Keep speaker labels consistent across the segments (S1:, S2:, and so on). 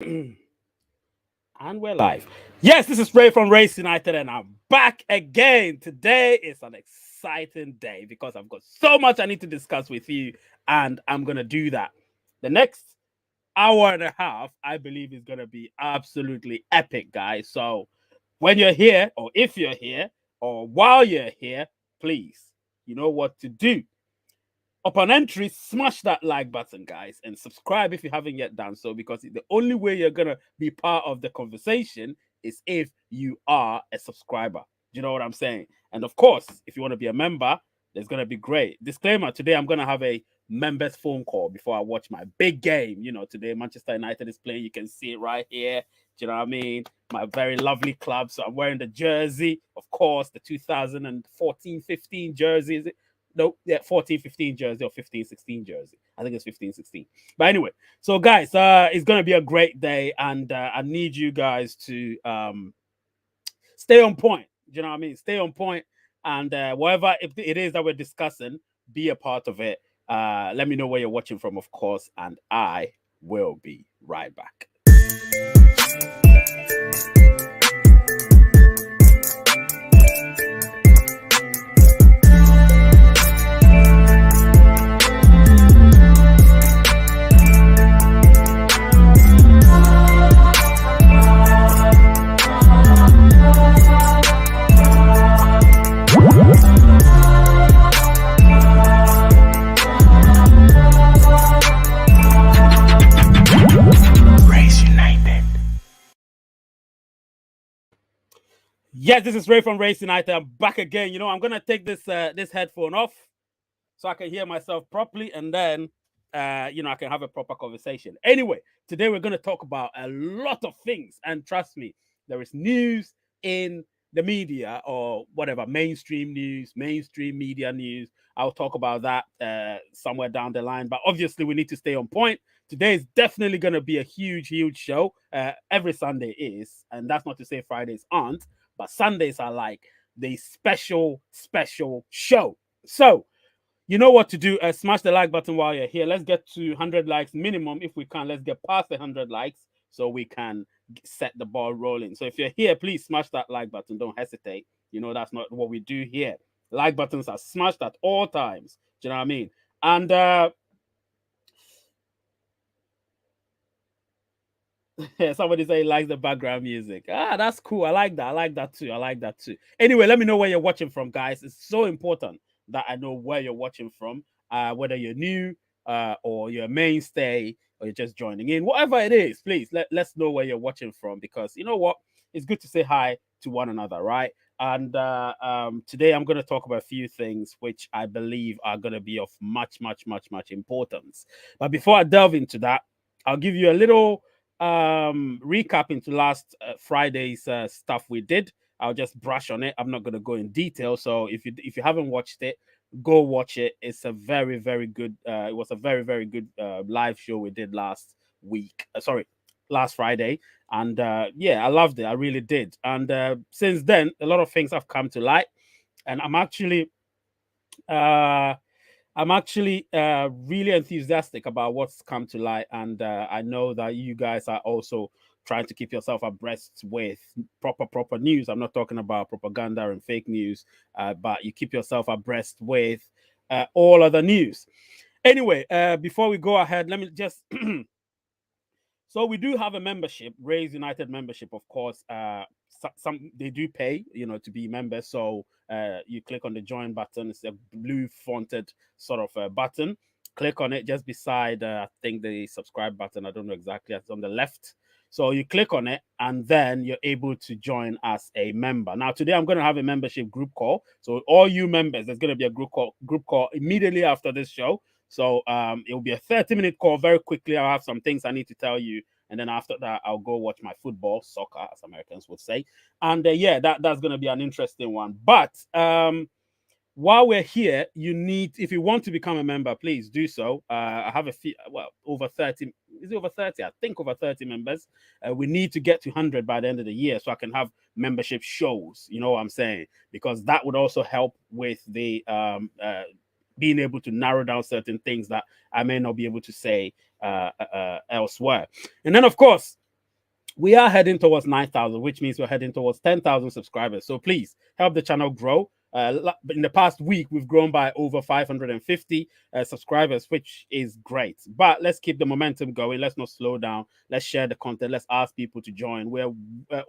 S1: And we're live. Yes, this is Ray from Race United, and I'm back again. Today is an exciting day because I've got so much I need to discuss with you, and I'm going to do that. The next hour and a half, I believe, is going to be absolutely epic, guys. So when you're here, or if you're here, or while you're here, please, you know what to do. Upon entry, smash that like button, guys, and subscribe if you haven't yet done so, because the only way you're going to be part of the conversation is if you are a subscriber. Do you know what I'm saying? And of course, if you want to be a member, there's going to be great. Disclaimer, today I'm going to have a members phone call before I watch my big game. You know, today Manchester United is playing. You can see it right here. Do you know what I mean? My very lovely club. So I'm wearing the jersey, of course, the 2014-15 jersey. No, yeah, 14-15 jersey or 15-16 jersey. I think it's 15-16. But anyway, so guys, it's gonna be a great day, and I need you guys to stay on point. Do you know what I mean? Stay on point, and whatever it is that we're discussing, be a part of it. Let me know where you're watching from, of course, and I will be right back. Yes, this is Ray from Race United. I'm back again. You know, I'm gonna take this headphone off so I can hear myself properly, and then I can have a proper conversation. Anyway, today we're gonna talk about a lot of things, and trust me, there is news in the media or whatever mainstream news, mainstream media news. I'll talk about that somewhere down the line, but obviously we need to stay on point. Today is definitely going to be a huge, huge show. Every Sunday is, and that's not to say Fridays aren't, but Sundays are like the special, special show. So, you know what to do. Smash the like button while you're here. Let's get to 100 likes minimum if we can. Let's get past the 100 likes so we can set the ball rolling. So if you're here, please smash that like button. Don't hesitate. You know, that's not what we do here. Like buttons are smashed at all times. Do you know what I mean? And somebody say he likes the background music. Ah, that's cool. I like that. I like that too. I like that too. Anyway, let me know where you're watching from, guys. It's so important that I know where you're watching from. Whether you're new or you're a mainstay or you're just joining in, whatever it is, please let's know where you're watching from, because you know what? It's good to say hi to one another, right? And today I'm going to talk about a few things which I believe are going to be of much, much, much, much importance. But before I delve into that, I'll give you a little recap into last Friday's stuff we did. I'll just brush on it. I'm not going to go in detail. So if you haven't watched it, go watch it. It's a very, very good. It was a very, very good live show we did last week. Sorry, last Friday. And yeah, I loved it. I really did. And since then, a lot of things have come to light, and uh I'm actually really enthusiastic about what's come to light, and I know that you guys are also trying to keep yourself abreast with proper news. I'm not talking about propaganda and fake news, but you keep yourself abreast with all other news. Anyway, before we go ahead, let me just so we do have a membership, Raise United membership, of course. Some they do pay, to be members. So you click on the join button. It's a blue fonted sort of button. Click on it just beside, I think, the subscribe button. I don't know exactly. It's on the left. So you click on it, and then you're able to join as a member. Now, today I'm going to have a membership group call. So all you members, there's going to be a group call immediately after this show. So it will be a 30-minute call. Very quickly, I'll have some things I need to tell you, and then after that, I'll go watch my football, soccer, as Americans would say. And yeah, that's going to be an interesting one. But while we're here, if you want to become a member, please do so. I have a few, well, over 30. Is it over 30? I think over 30 members. We need to get to 100 by the end of the year so I can have membership shows. You know what I'm saying? Because that would also help with the being able to narrow down certain things that I may not be able to say elsewhere. And then, of course, we are heading towards 9,000, which means we're heading towards 10,000 subscribers. So please help the channel grow. In the past week, we've grown by over 550 subscribers, which is great. But let's keep the momentum going. Let's not slow down. Let's share the content. Let's ask people to join. We're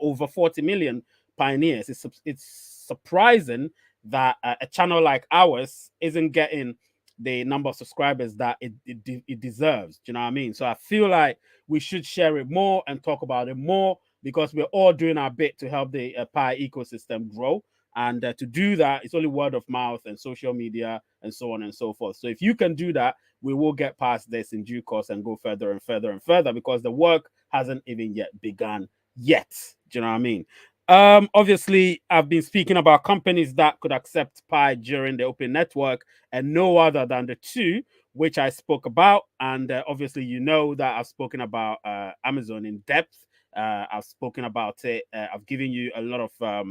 S1: over 40 million pioneers. It's surprising that a channel like ours isn't getting the number of subscribers that it deserves. Do you know what I mean? So I feel like we should share it more and talk about it more, because we're all doing our bit to help the Pi ecosystem grow. And to do that, it's only word of mouth and social media and so on and so forth. So if you can do that, we will get past this in due course and go further and further and further, because the work hasn't even yet begun yet. Do you know what I mean? Obviously, I've been speaking about companies that could accept Pi during the open network, and no other than the two which I spoke about. And obviously, you know that I've spoken about Amazon in depth. I've spoken about it. I've given you a lot of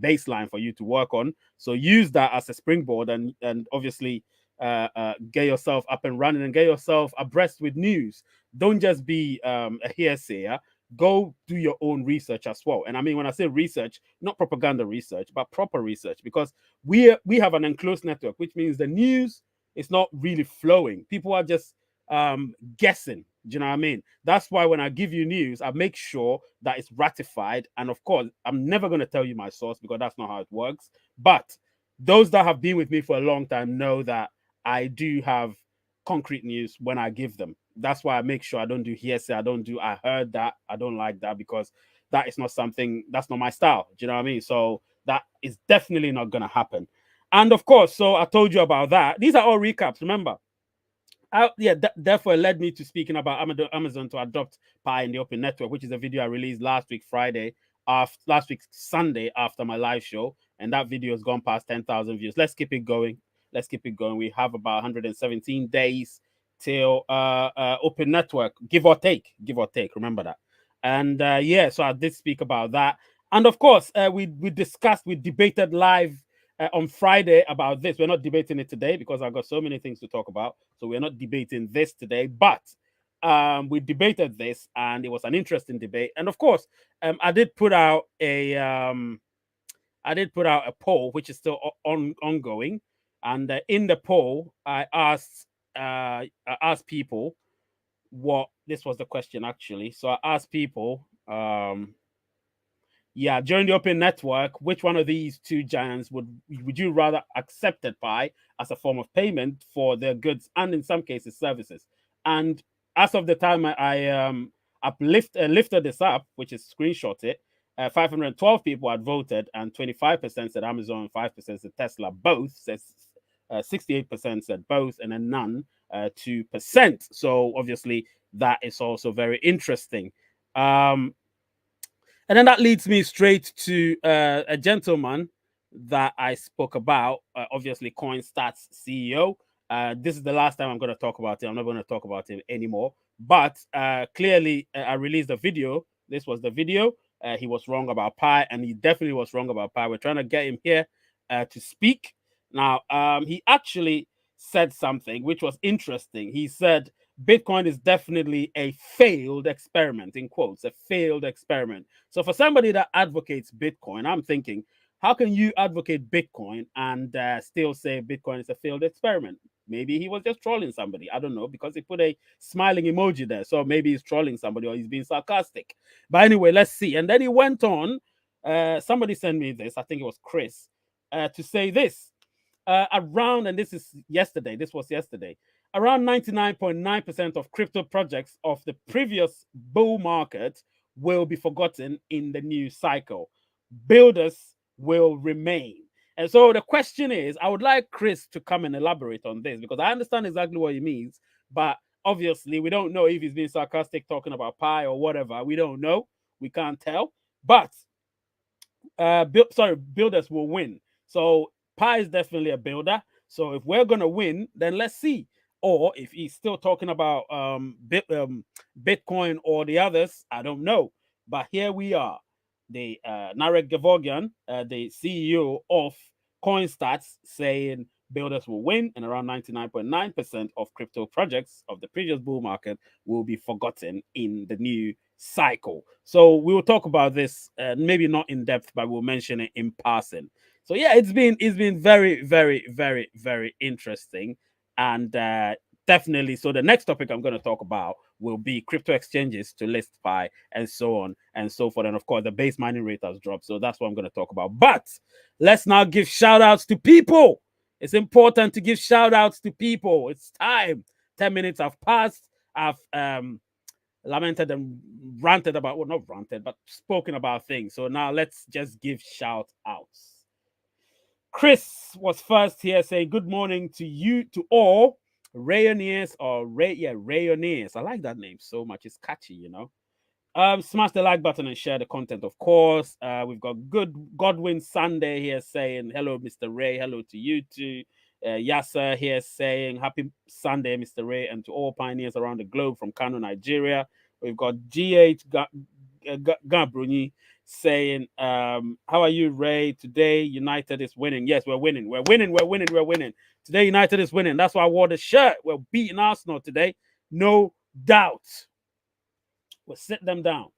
S1: baseline for you to work on. So use that as a springboard, and obviously get yourself up and running and get yourself abreast with news. Don't just be a hearsayer. Go do your own research as well. And I mean, when I say research, not propaganda research, but proper research, because we have an enclosed network, which means the news is not really flowing. People are just guessing. Do you know what I mean? That's why when I give you news, I make sure that it's ratified. And of course, I'm never going to tell you my source, because that's not how it works. But those that have been with me for a long time know that I do have concrete news when I give them. That's why I make sure I don't do hearsay. I don't do I heard that. I don't like that, because that is not something, that's not my style. Do you know what I mean? So that is definitely not going to happen. And of course, so I told you about that. These are all recaps. Remember, therefore, it led me to speaking about Amazon to adopt Pi in the open network, which is a video I released last week Friday, last week Sunday after my live show, and that video has gone past 10,000 views. Let's keep it going. Let's keep it going. We have about 117 days till open network, give or take. Give or take. Remember that. And yeah, so I did speak about that, and of course, we debated live on Friday about this. We're not debating it today because I've got so many things to talk about. So we're not debating this today, but we debated this, and it was an interesting debate. And of course, I did put out a poll, which is still ongoing. And in the poll, I asked people what this was the question actually. So I asked people. Yeah, during the open network, which one of these two giants would you rather accepted Pi as a form of payment for their goods and in some cases services? And as of the time I lifted this up, which is screenshot it, 512 people had voted, and 25% said Amazon, 5% said Tesla. Both says 68% said both, and then none 2%. So obviously that is also very interesting. And then that leads me straight to a gentleman that I spoke about, obviously CoinStats CEO. This is the last time I'm going to talk about him. I'm not going to talk about him anymore. But clearly, I released a video. This was the video. He was wrong about Pi, and he definitely was wrong about Pi. We're trying to get him here to speak. Now, he actually said something which was interesting. He said, Bitcoin is definitely a failed experiment, in quotes, a failed experiment. So for somebody that advocates Bitcoin, I'm thinking, how can you advocate Bitcoin and still say Bitcoin is a failed experiment? Maybe he was just trolling somebody. I don't know, because he put a smiling emoji there. So maybe he's trolling somebody or he's being sarcastic. But anyway, let's see. And then he went on. Somebody sent me this. I think it was Chris, to say this. Around, and this is yesterday. This was yesterday. Around 99.9% of crypto projects of the previous bull market will be forgotten in the new cycle. Builders will remain. And so the question is, I would like Chris to come and elaborate on this, because I understand exactly what he means, but obviously we don't know if he's being sarcastic talking about Pi or whatever. We don't know. We can't tell. But builders will win. So Pi is definitely a builder. So if we're gonna win, then let's see. Or if he's still talking about Bitcoin or the others, I don't know. But here we are. The Narek Gevorgian, the CEO of CoinStats, saying builders will win, and around 99.9% of crypto projects of the previous bull market will be forgotten in the new cycle. So we will talk about this, maybe not in depth, but we'll mention it in passing. So yeah, it's been very, very, very, very interesting, and definitely. So the next topic I'm going to talk about will be crypto exchanges to list by, and so on and so forth. And of course, the base mining rate has dropped, so that's what I'm going to talk about. But let's now give shout outs to people. It's important to give shout outs to people. It's time. 10 minutes have passed. I've lamented and ranted about, well, not ranted, but spoken about things. So now let's just give shout outs. Chris was first here saying, good morning to you, to all Rayoneers, or Rayoneers. I like that name so much. It's catchy, you know. Smash the like button and share the content, of course. We've got good Godwin Sunday here saying, hello, Mr. Ray. Hello to you too. Yasser here saying, happy Sunday, Mr. Ray, and to all pioneers around the globe from Kano, Nigeria. We've got GH Gabruni saying, how are you, Ray? Today, United is winning. Yes, we're winning. We're winning. We're winning. We're winning. Today, United is winning. That's why I wore the shirt. We're beating Arsenal today. No doubt. We'll sit them down.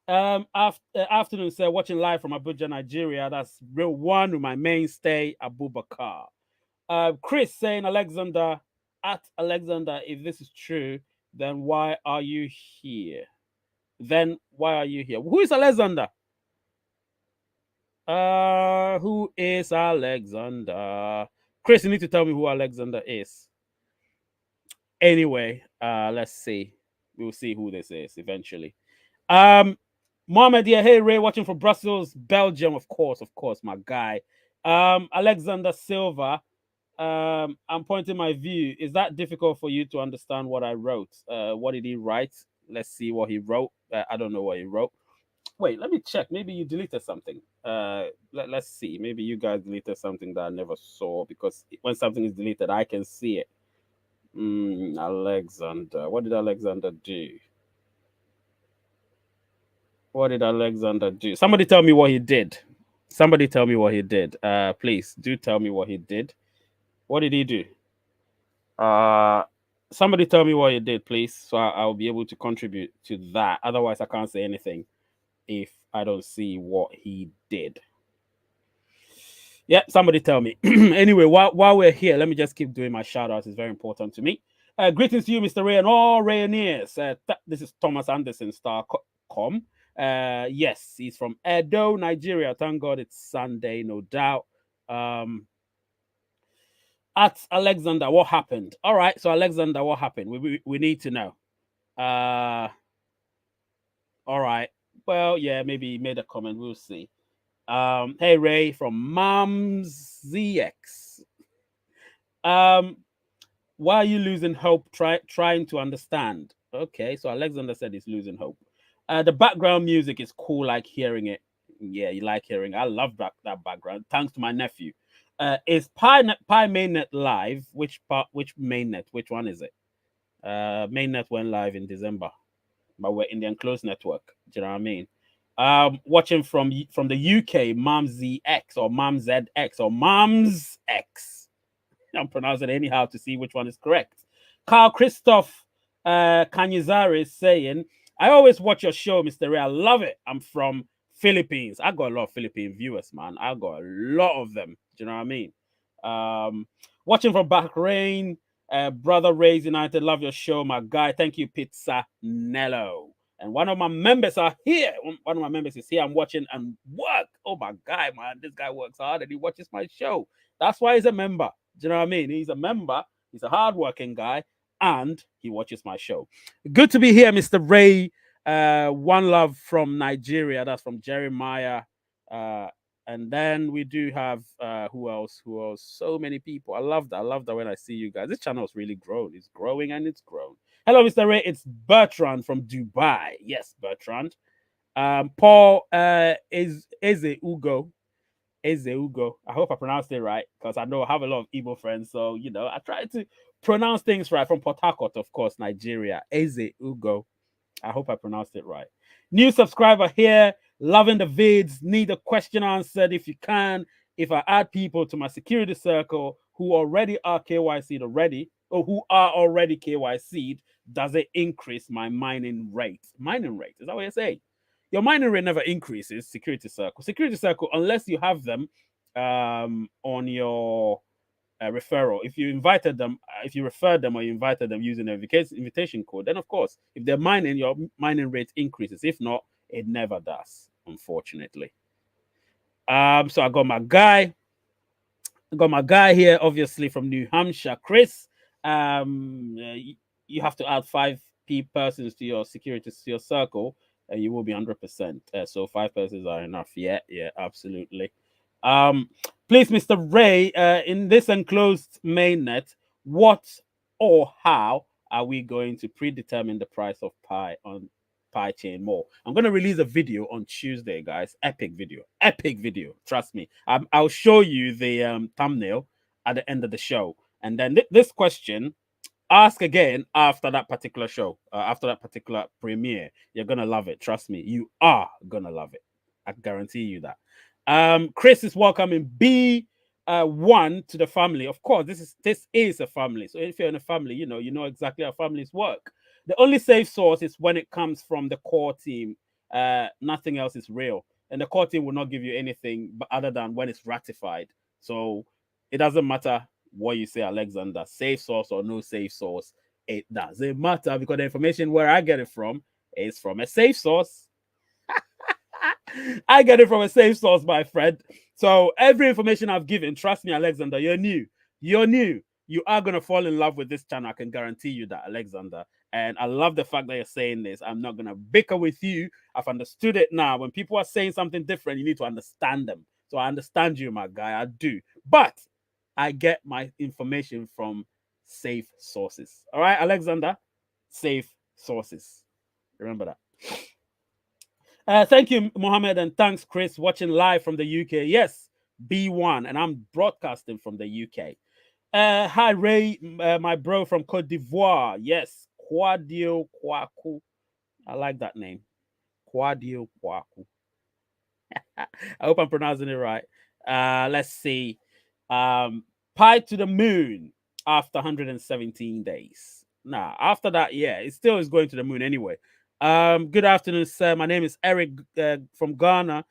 S1: Afternoon, sir, watching live from Abuja, Nigeria. That's real one with my mainstay, Abubakar. Chris saying, Alexander, at Alexander, if this is true, then why are you here? Then why are you here? Who is Alexander? Who is Alexander? Chris, you need to tell me who Alexander is. Anyway, let's see. We'll see who this is eventually. Mohammed, yeah, hey Ray, watching from Brussels, Belgium, of course, my guy. Alexander Silva, I'm pointing my view. Is that difficult for you to understand what I wrote? What did he write? Let's see what he wrote. I don't know what he wrote. Wait, let me check. Maybe you deleted something. Let's see. Maybe you guys deleted something that I never saw, because when something is deleted, I can see it. Alexander. What did Alexander do? What did Alexander do? Somebody tell me what he did. Somebody tell me what he did. Please do tell me what he did. What did he do? Somebody tell me what he did, please, so I'll be able to contribute to that. Otherwise, I can't say anything if I don't see what he did. Yeah, somebody tell me. Anyway, while we're here, let me just keep doing my shout outs. It's very important to me. Greetings to you, Mr. Ray, and all Rayoneers. This is Thomas Anderson, Star.com. Yes, he's from Edo, Nigeria. Thank God it's Sunday, no doubt. At Alexander, what happened? All right, so Alexander, what happened? We need to know. All right. Well, yeah, maybe he made a comment. We'll see. Hey Ray from Mom's ZX. Why are you losing hope? Trying to understand. Okay, so Alexander said he's losing hope. The background music is cool, like hearing it. Yeah, you like hearing it. I love that background. Thanks to my nephew. Is Pi Mainnet live? Which mainnet? Which one is it? Mainnet went live in December, but we're in the enclosed network. Do you know what I mean? Watching from the UK, Mom's ZX or Mom's ZX or Mom's X. I'm pronouncing it anyhow to see which one is correct. Carl Christoph Kanyizari is saying, I always watch your show, Mr. Ray. I love it. I'm from Philippines. I got a lot of Philippine viewers, man. I got a lot of them. Do you know what I mean? Watching from Bahrain, Brother Ray's United. Love your show, my guy. Thank you, Pizza Nello. And one of my members are here. One of my members is here. I'm watching and work. Oh my guy, man. This guy works hard and he watches my show. That's why he's a member. Do you know what I mean? He's a member. He's a hardworking guy. And he watches my show. Good to be here, Mr. Ray. One love from Nigeria. That's from Jeremiah. And then we do have who else? So many people. I love that when I see you guys. This channel is really grown. It's growing and it's grown. Hello, Mr. Ray. It's Bertrand from Dubai. Yes, Bertrand. Paul is Eze Ugo. I hope I pronounced it right, because I know I have a lot of Igbo friends. So, I try to pronounce things right. From Port Harcourt, of course, Nigeria. Eze Ugo. I hope I pronounced it right. New subscriber here. Loving the vids. Need a question answered if you can. If I add people to my security circle who already are KYC'd already, or who are already KYC'd, does it increase my mining rate? Mining rate, is that what you're saying? Your mining rate never increases, Security Circle. Security Circle, unless you have them on your referral. If you invited them, if you referred them or you invited them using an invitation code, then of course, if they're mining, your mining rate increases. If not, it never does, unfortunately. So I got my guy. I got my guy here, obviously from New Hampshire, Chris. You have to add 5 persons to your security to your circle, and you will be 100%. So 5 persons are enough. Yeah, yeah, absolutely. Please, Mr. Ray, in this enclosed mainnet, what or how are we going to predetermine the price of Pi on Pi chain more? I'm going to release a video on Tuesday, guys. Epic video. Trust me. I'll show you the thumbnail at the end of the show, and then this question, ask again after that particular show, after that particular premiere. You're gonna love it. Trust me, you are gonna love it. I guarantee you that. Chris is welcoming B1 to the family. Of course, this is a family. So if you're in a family, you know exactly how families work. The only safe source is when it comes from the core team. Nothing else is real, and the core team will not give you anything but other than when it's ratified. So it doesn't matter what you say, Alexander, safe source or no safe source, it doesn't matter because the information where I get it from is from a safe source. I get it from a safe source, my friend. So every information I've given, trust me, Alexander, you're new. You are going to fall in love with this channel. I can guarantee you that, Alexander. And I love the fact that you're saying this. I'm not going to bicker with you. I've understood it now. When people are saying something different, you need to understand them. So I understand you, my guy. I do. But I get my information from safe sources. All right, Alexander? Safe sources. Remember that. Thank you, Mohammed, and thanks, Chris, watching live from the UK. Yes, B1, and I'm broadcasting from the UK. Hi, Ray, my bro from Cote d'Ivoire. Yes, Kwadio Kwaku. I like that name. Kwadio Kwaku. I hope I'm pronouncing it right. Let's see. Pi to the moon after 117 days. Nah, after that, yeah, it still is going to the moon anyway. Good afternoon, sir. My name is Eric from Ghana.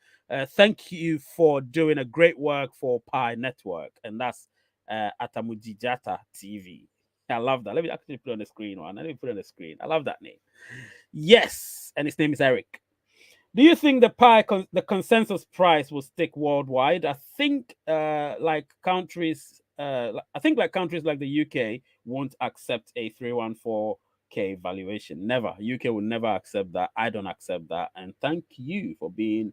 S1: Thank you for doing a great work for Pi Network, and that's Atamujijata TV. I love that. Let me actually put it on the screen. Let me put it on the screen. I love that name. Yes, and his name is Eric. Do you think the consensus price will stick worldwide? I think like countries like countries like the UK won't accept a 314K valuation. Never. UK will never accept that. I don't accept that. And thank you for being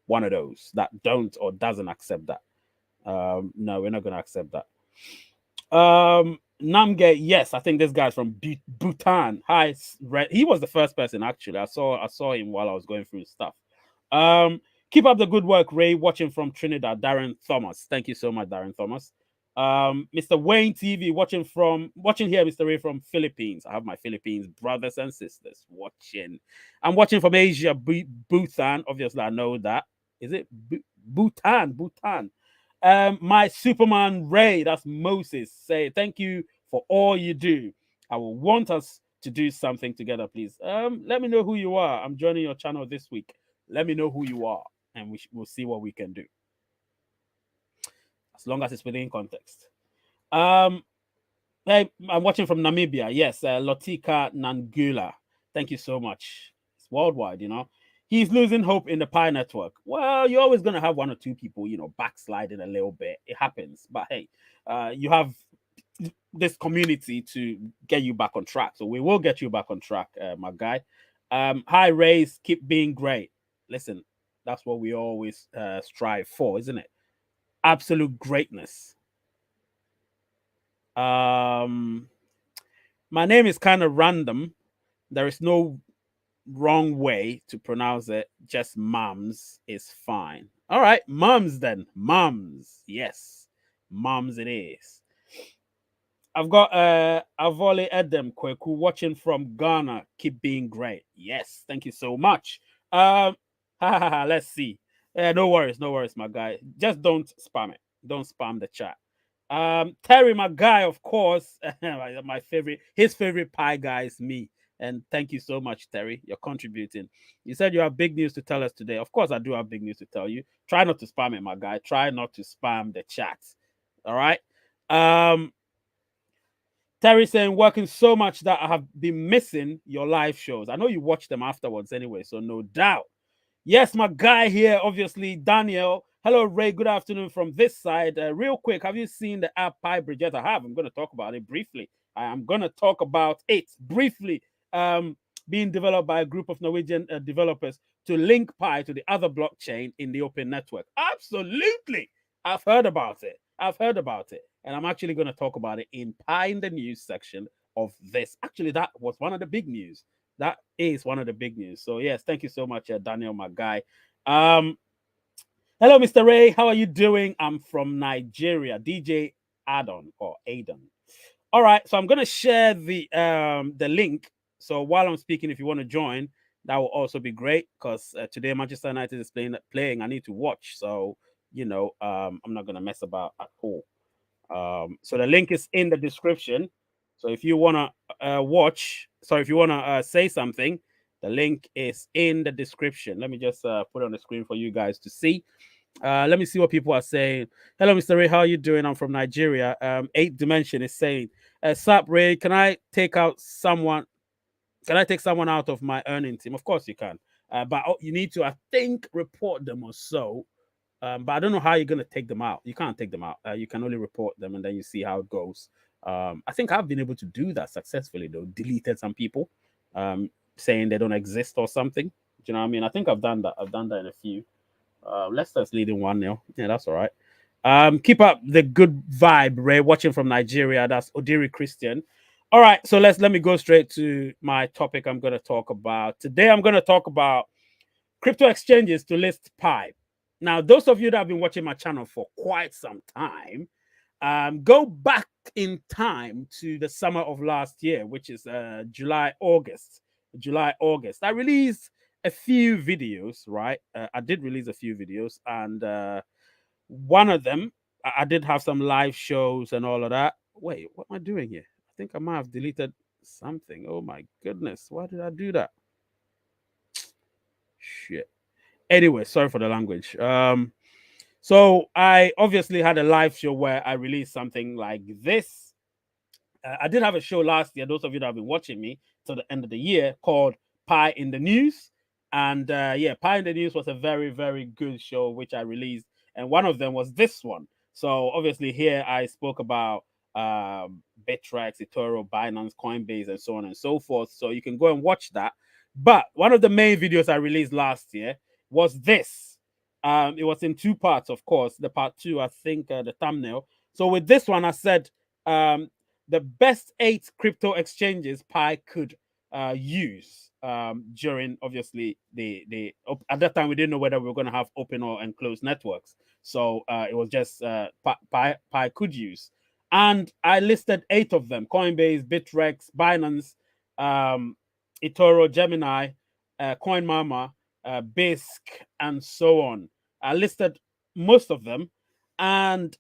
S1: one of those that don't or doesn't accept that. No, we're not going to accept that. Namge, yes, I think this guy's from Bhutan. Hi, he was the first person actually. I saw him while I was going through stuff. Keep up the good work, Ray. Watching from Trinidad, Darren Thomas. Thank you so much, Darren Thomas. Mr. Wayne TV, watching here, Mr. Ray from Philippines. I have my Philippines brothers and sisters watching. I'm watching from Asia, Bhutan. Obviously, I know that. Is it Bhutan? My Superman Ray, that's Moses, say thank you for all you do. I will want us to do something together, please. Let me know who you are. I'm joining your channel this week. Let me know who you are, and we'll see what we can do. As long as it's within context. Hey, I'm watching from Namibia. Yes, Lotika Nangula. Thank you so much. It's worldwide, He's losing hope in the Pi network. Well, you're always going to have 1 or 2 people, backsliding a little bit. It happens. But hey, you have this community to get you back on track. So we will get you back on track, my guy. Hi, Rays. Keep being great. Listen, that's what we always strive for, isn't it? Absolute greatness. My name is kind of random. There is no wrong way to pronounce it. Just mums is fine. All right, mums then. Mums. Yes. Mums it is. I've got Avole Edem Kweku watching from Ghana. Keep being great. Yes, thank you so much. Let's see. No worries, my guy. Just don't spam it. Don't spam the chat. Terry, my guy, of course, my favorite, his favorite pie guy is me. And thank you so much, Terry. You're contributing. You said you have big news to tell us today. Of course, I do have big news to tell you. Try not to spam it, my guy. Try not to spam the chat. All right. Um, Terry saying, working so much that I have been missing your live shows. I know you watch them afterwards anyway, so no doubt. Yes, my guy here, obviously, Daniel. Hello, Ray. Good afternoon from this side. Real quick, have you seen the app Pi Bridget? I have. I'm going to talk about it briefly. I am going to talk about it briefly. Being developed by a group of Norwegian developers to link Pi to the other blockchain in the open network. Absolutely. I've heard about it. I've heard about it. And I'm actually going to talk about it in Pi in the news section of this. Actually, that was one of the big news. That is one of the big news. So yes, thank you so much, Daniel, my guy. Hello, Mr. Ray. How are you doing? I'm from Nigeria. DJ Adon or Adon. All right, so I'm gonna share the link. So while I'm speaking, if you want to join, that will also be great because today Manchester United is playing. I need to watch, so I'm not gonna mess about at all. So the link is in the description. So if you want to if you want to say something, the link is in the description. Let me just put it on the screen for you guys to see. Let me see what people are saying. Hello, Mr. Ray. How are you doing? I'm from Nigeria. 8th Dimension is saying, Sup, Ray, can I take someone out of my earning team? Of course you can. But you need to, I think, report them or so. But I don't know how you're going to take them out. You can't take them out. You can only report them and then you see how it goes. I think I've been able to do that successfully, though. Deleted some people saying they don't exist or something. Do you know what I mean? I think I've done that. I've done that in a few. Leicester's leading 1-0. Yeah, that's all right. Keep up the good vibe, Ray. Watching from Nigeria. That's Odiri Christian. All right, so let me go straight to my topic I'm going to talk about. Today I'm going to talk about crypto exchanges to list Pi. Now, those of you that have been watching my channel for quite some time, go back in time to the summer of last year, which is July, August. I released a few videos, right? I did release a few videos, and one of them, I did have some live shows and all of that. Wait, what am I doing here? I think I might have deleted something. Oh my goodness, why did I do that? Shit. Anyway, sorry for the language. So I obviously had a live show where I released something like this. I did have a show last year. Those of you that have been watching me to the end of the year, called Pi in the News, and yeah, Pi in the News was a very, very good show which I released, and one of them was this one. So obviously here I spoke about Bittrex, eToro, Binance, Coinbase, and so on and so forth. So you can go and watch that. But one of the main videos I released last year was this. It was in two parts, of course. The part two, I think, the thumbnail. So with this one, I said the best 8 crypto exchanges Pi could use during, obviously, the at that time we didn't know whether we were going to have open or enclosed networks. So it was just Pi could use. And I listed 8 of them: Coinbase, Bittrex, Binance, eToro, Gemini, CoinMama, Bisq, and so on. I listed most of them, and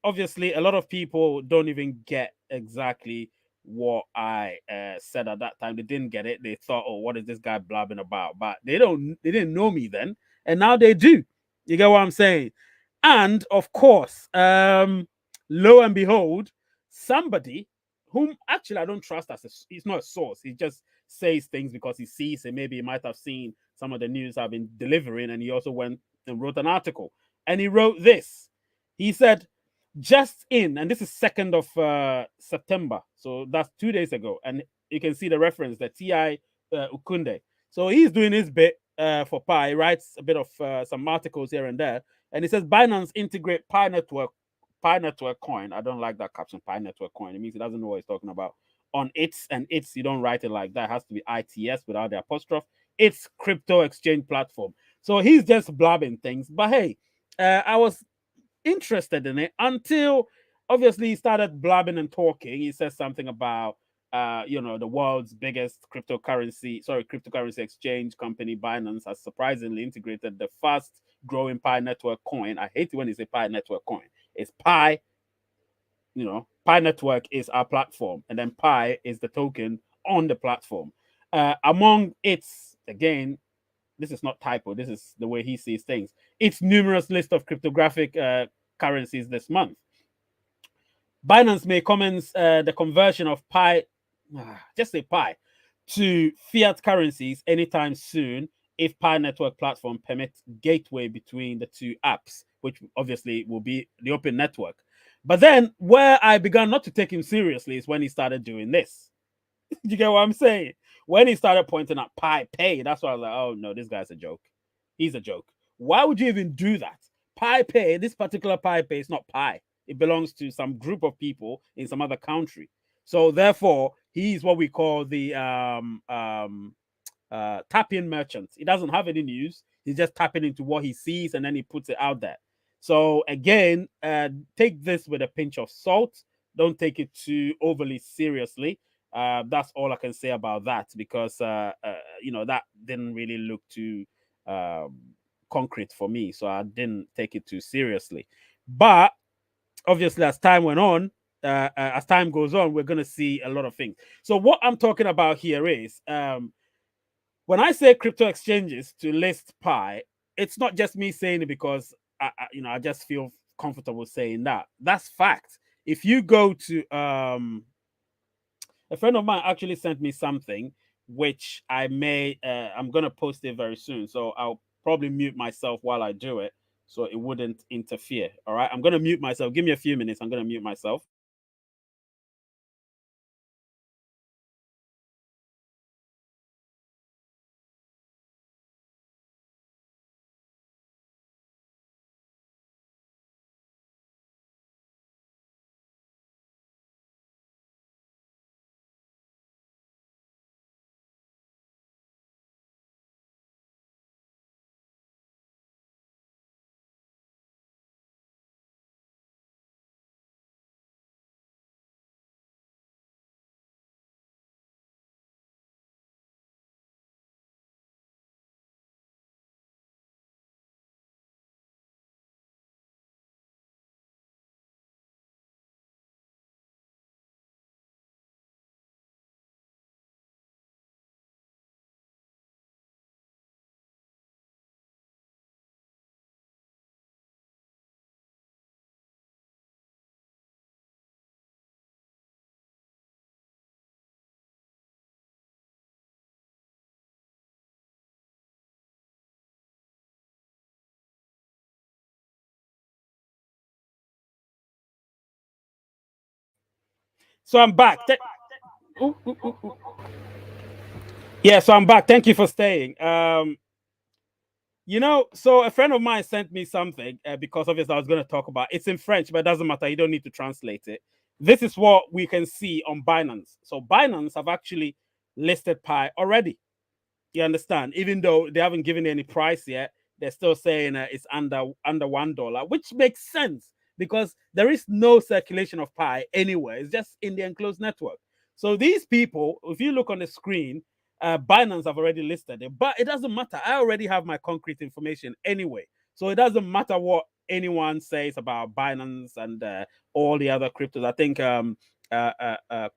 S1: obviously, a lot of people don't even get exactly what I said at that time. They didn't get it. They thought, "Oh, what is this guy blabbing about?" But they didn't know me then, and now they do. You get what I'm saying? And of course, lo and behold, somebody whom actually I don't trust he's not a source. He just says things because he sees it. Maybe he might have seen some of the news I've been delivering, and he also went and wrote an article. And he wrote this. He said, just in, and this is 2nd of September, so that's 2 days ago, and you can see the reference, the Ti Ukunde. So he's doing his bit for Pi. He writes a bit of some articles here and there, and he says Binance integrate Pi network coin. I don't like that caption, Pi network coin. It means he doesn't know what he's talking about. On its, and its, you don't write it like that. It has to be ITS without the apostrophe. It's crypto exchange platform. So he's just blabbing things. But hey, I was interested in it until obviously he started blabbing and talking. He says something about the world's biggest cryptocurrency exchange company, Binance, has surprisingly integrated the fast growing Pi network coin. I hate it when they say Pi network coin. It's Pi Pi Network is our platform, and then Pi is the token on the platform. Among its, again, this is not typo, this is the way he sees things, its numerous list of cryptographic currencies this month. Binance may commence the conversion of Pi, just say Pi, to fiat currencies anytime soon if Pi Network platform permits gateway between the two apps, which obviously will be the open network. But then where I began not to take him seriously is when he started doing this. You get what I'm saying? When he started pointing at Pi Pay, that's why I was like, oh no, this guy's a joke. He's a joke. Why would you even do that? Pi Pay, this particular Pi Pay is not Pi. It belongs to some group of people in some other country. So therefore, he's what we call the tap-in merchant. He doesn't have any news. He's just tapping into what he sees and then he puts it out there. So again, take this with a pinch of salt. Don't take it too overly seriously. That's all I can say about that because that didn't really look too um, concrete for me, so I didn't take it too seriously. But obviously, as time went on, as time goes on, we're going to see a lot of things. So what I'm talking about here is when I say crypto exchanges to list Pi, it's not just me saying it because I just feel comfortable saying that. That's fact. If you go to a friend of mine actually sent me something which I'm gonna post it very soon. So I'll probably mute myself while I do it so it wouldn't interfere. All right. I'm gonna mute myself. Give me a few minutes. I'm gonna mute myself. So I'm back. Ooh, ooh, ooh, ooh. Yeah, so I'm back. Thank you for staying. So a friend of mine sent me something because obviously I was going to talk about it's in French, but it doesn't matter. You don't need to translate it. This is what we can see on Binance. So Binance have actually listed Pi already. You understand? Even though they haven't given any price yet, they're still saying it's under $1, which makes sense because there is no circulation of Pi anywhere. It's just in the enclosed network. So these people, if you look on the screen, Binance have already listed it, but it doesn't matter. I already have my concrete information anyway, so it doesn't matter what anyone says about Binance and all the other cryptos. I think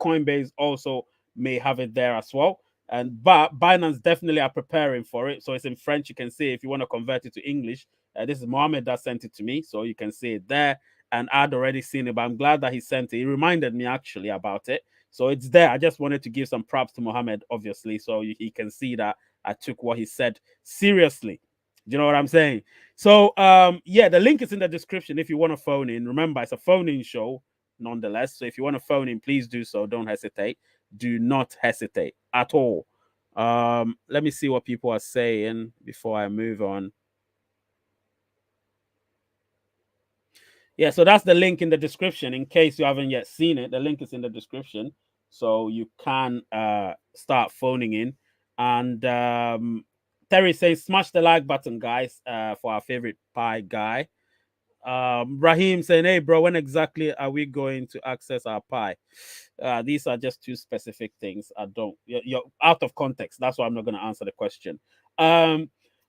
S1: Coinbase also may have it there as well. But Binance definitely are preparing for it. So it's in French. You can see if you want to convert it to English. This is Mohammed that sent it to me, so you can see it there. And I'd already seen it, but I'm glad that he sent it. He reminded me actually about it, so it's there. I just wanted to give some props to Mohammed, obviously, so he can see that I took what he said seriously. Do you know what I'm saying? So yeah, the link is in the description if you want to phone in. Remember, it's a phone-in show, nonetheless. So if you want to phone in, please do so. Don't hesitate. Do not hesitate at all. Let me see what people are saying before I move on. Yeah, so that's the link in the description. In case you haven't yet seen it, the link is in the description, so you can start phoning in. And Terry says, "Smash the like button, guys, for our favorite pie guy." Raheem saying, "Hey, bro, when exactly are we going to access our pie?" These are just two specific things. I don't. You're out of context. That's why I'm not going to answer the question.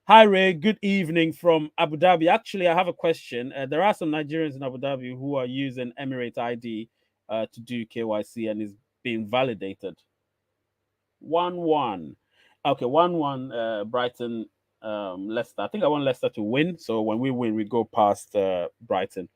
S1: Hi, Ray. Good evening from Abu Dhabi. Actually, I have a question. There are some Nigerians in Abu Dhabi who are using Emirate ID to do KYC and is being validated. 1-1. Okay, 1-1. Brighton, Leicester. I think I want Leicester to win. So when we win, we go past Brighton.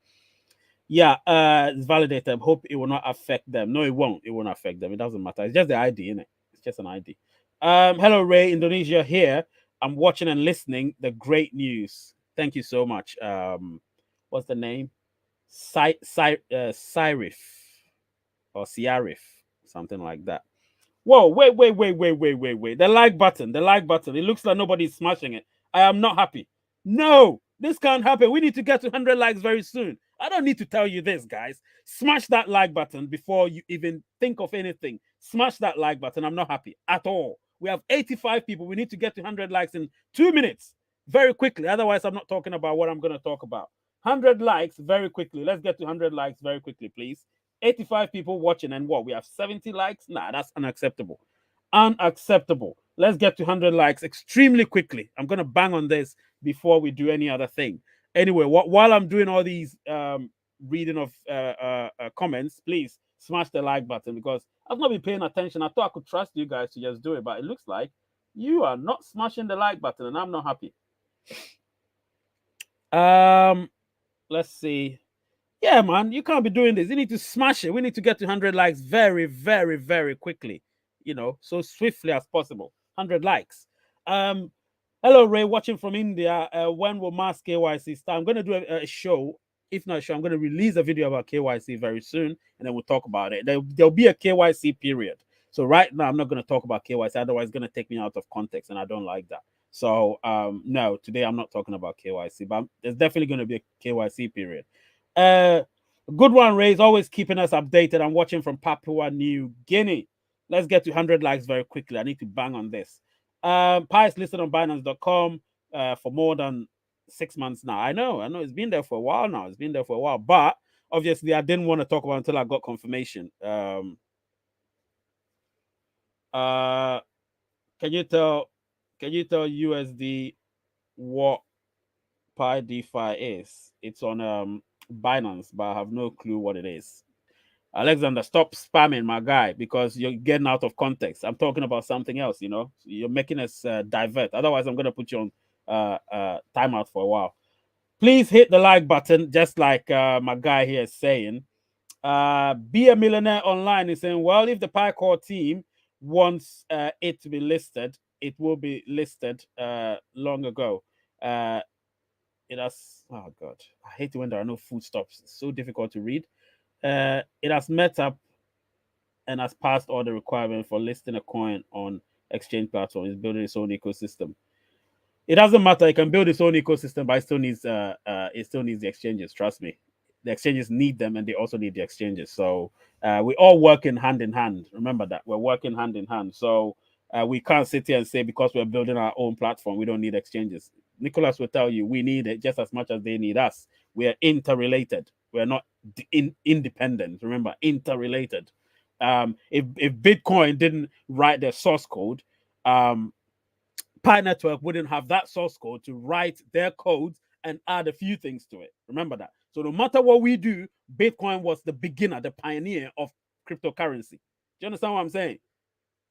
S1: Yeah, it's validated. I hope it will not affect them. No, it won't. It won't affect them. It doesn't matter. It's just the ID, isn't it? It's just an ID. Hello, Ray, Indonesia here. I'm watching and listening. The great news. Thank you so much. What's the name? Cyrif or Ciarif, something like that. Whoa, wait. The like button, the like button. It looks like nobody's smashing it. I am not happy. No, this can't happen. We need to get to 100 likes very soon. I don't need to tell you this, guys. Smash that like button before you even think of anything. Smash that like button. I'm not happy at all. We have 85 people. We need to get to 100 likes in 2 minutes very quickly. Otherwise, I'm not talking about what I'm going to talk about. 100 likes very quickly. Let's get to 100 likes very quickly, please. 85 people watching, and what? We have 70 likes? Nah, that's unacceptable. Unacceptable. Let's get to 100 likes extremely quickly. I'm going to bang on this before we do any other thing. Anyway, while I'm doing all these reading of comments, please smash the like button because I've not been paying attention. I thought I could trust you guys to just do it, but it looks like you are not smashing the like button, and I'm not happy. Let's see. Yeah, man, you can't be doing this. You need to smash it. We need to get to 100 likes very, very, very quickly. So swiftly as possible. 100 likes. Hello, Ray, watching from India. When will mass KYC start? I'm going to do a show. If not a show, I'm going to release a video about KYC very soon, and then we'll talk about it. There'll be a KYC period. So right now, I'm not going to talk about KYC. Otherwise, it's going to take me out of context, and I don't like that. So no, today I'm not talking about KYC, but there's definitely going to be a KYC period. Good one, Ray, is always keeping us updated. I'm watching from Papua New Guinea. Let's get to 100 likes very quickly. I need to bang on this. Pi is listed on Binance.com for more than 6 months now. I know. It's been there for a while now. But obviously, I didn't want to talk about it until I got confirmation. Can you tell USD what Pi DeFi is? It's on Binance, but I have no clue what it is. Alexander, stop spamming my guy because you're getting out of context. I'm talking about something else, You're making us divert. Otherwise, I'm going to put you on timeout for a while. Please hit the like button, just like my guy here is saying. Be a Millionaire Online is saying, well, if the PyCore team wants it to be listed, it will be listed long ago. It has, oh God, I hate it when there are no full stops. It's so difficult to read. It has met up and has passed all the requirements for listing a coin on exchange platform. It's building its own ecosystem. It doesn't matter. It can build its own ecosystem, but it still needs the exchanges. Trust me, the exchanges need them, and they also need the exchanges. So we're all working hand in hand. Remember that we're working hand in hand. So we can't sit here and say because we're building our own platform, we don't need exchanges. Nicholas will tell you we need it just as much as they need us. We are interrelated. We're not independent. Remember, interrelated. If Bitcoin didn't write their source code, Pi Network wouldn't have that source code to write their codes and add a few things to it. Remember that. So no matter what we do, Bitcoin was the beginner, the pioneer of cryptocurrency. Do you understand what I'm saying?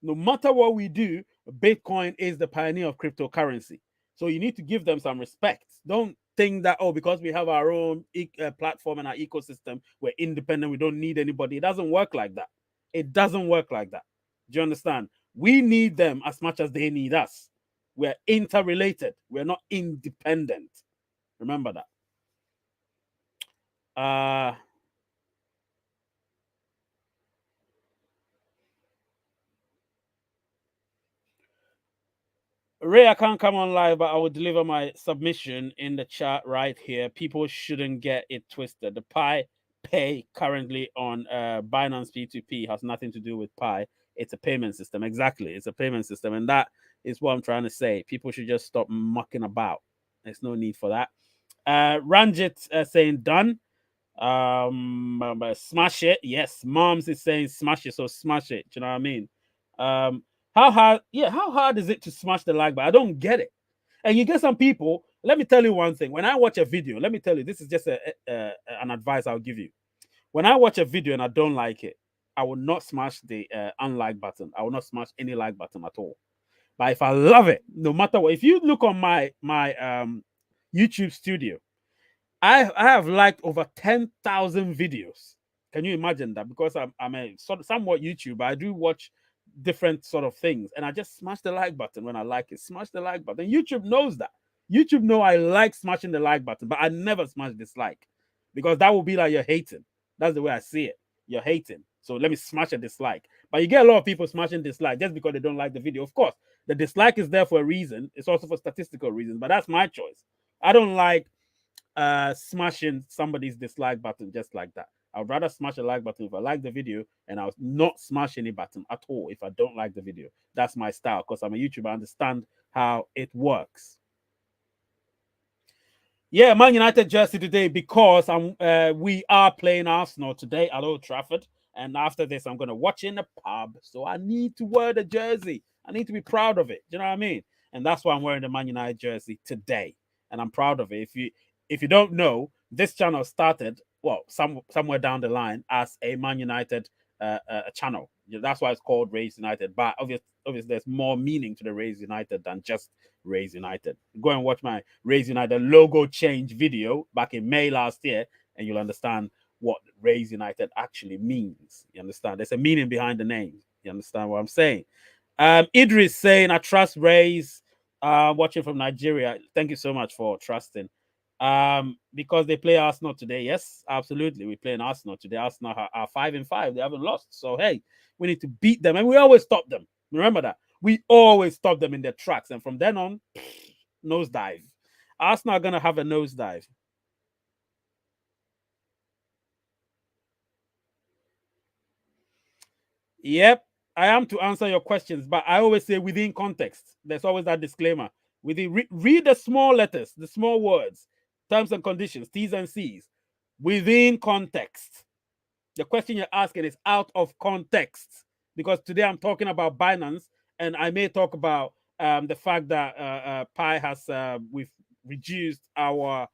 S1: No matter what we do, Bitcoin is the pioneer of cryptocurrency. So you need to give them some respect. Don't think that, because we have our own platform and our ecosystem, we're independent, we don't need anybody. It doesn't work like that. It doesn't work like that. Do you understand? We need them as much as they need us. We're interrelated. We're not independent. Remember that. Ray, I can't come on live, but I will deliver my submission in the chat right here. People shouldn't get it twisted. The Pi Pay currently on Binance P2P has nothing to do with Pi. It's a payment system. Exactly. It's a payment system. And that is what I'm trying to say. People should just stop mucking about. There's no need for that. Ranjit saying done. Smash it. Yes. Moms is saying smash it. So smash it. Do you know what I mean? How hard is it to smash the like button? I don't get it. And you get some people, let me tell you one thing. When I watch a video, let me tell you, this is just an advice I'll give you. When I watch a video and I don't like it, I will not smash the unlike button. I will not smash any like button at all. But if I love it, no matter what, if you look on my YouTube studio, I have liked over 10,000 videos. Can you imagine that? Because I'm a somewhat YouTuber, I do watch different sort of things, and I just smash the like button when I like it. Smash the like button. YouTube knows that. YouTube know I like smashing the like button, but I never smash dislike because that will be like you're hating. That's the way I see it. You're hating. So let me smash a dislike. But you get a lot of people smashing dislike just because they don't like the video. Of course, the dislike is there for a reason. It's also for statistical reasons, but that's my choice. I don't like smashing somebody's dislike button just like that. I would rather smash a like button if I like the video, and I'll not smash any button at all if I don't like the video. That's my style because I'm a YouTuber. I understand how it works. Yeah, Man United jersey today because we are playing Arsenal today at Old Trafford, and after this, I'm gonna watch in the pub. So I need to wear the jersey. I need to be proud of it. Do you know what I mean? And that's why I'm wearing the Man United jersey today, and I'm proud of it. If you don't know, this channel started somewhere down the line as a Man United channel. That's why it's called Raise United. But obviously, there's more meaning to the Raise United than just Raise United. Go and watch my Raise United logo change video back in May last year, and you'll understand what Raise United actually means. You understand? There's a meaning behind the name. You understand what I'm saying? Idris saying, I trust Raise. Watching from Nigeria. Thank you so much for trusting. Because they play Arsenal today. Yes, absolutely. We're playing Arsenal today. Arsenal are 5-5. They haven't lost. So, hey, we need to beat them. And we always stop them. Remember that. We always stop them in their tracks. And from then on, nosedive. Arsenal are going to have a nosedive. Yep, I am to answer your questions, but I always say within context. There's always that disclaimer. Read the small letters, the small words, terms and conditions, T's and C's, within context. The question you're asking is out of context because today I'm talking about Binance, and I may talk about the fact that Pi has we've reduced our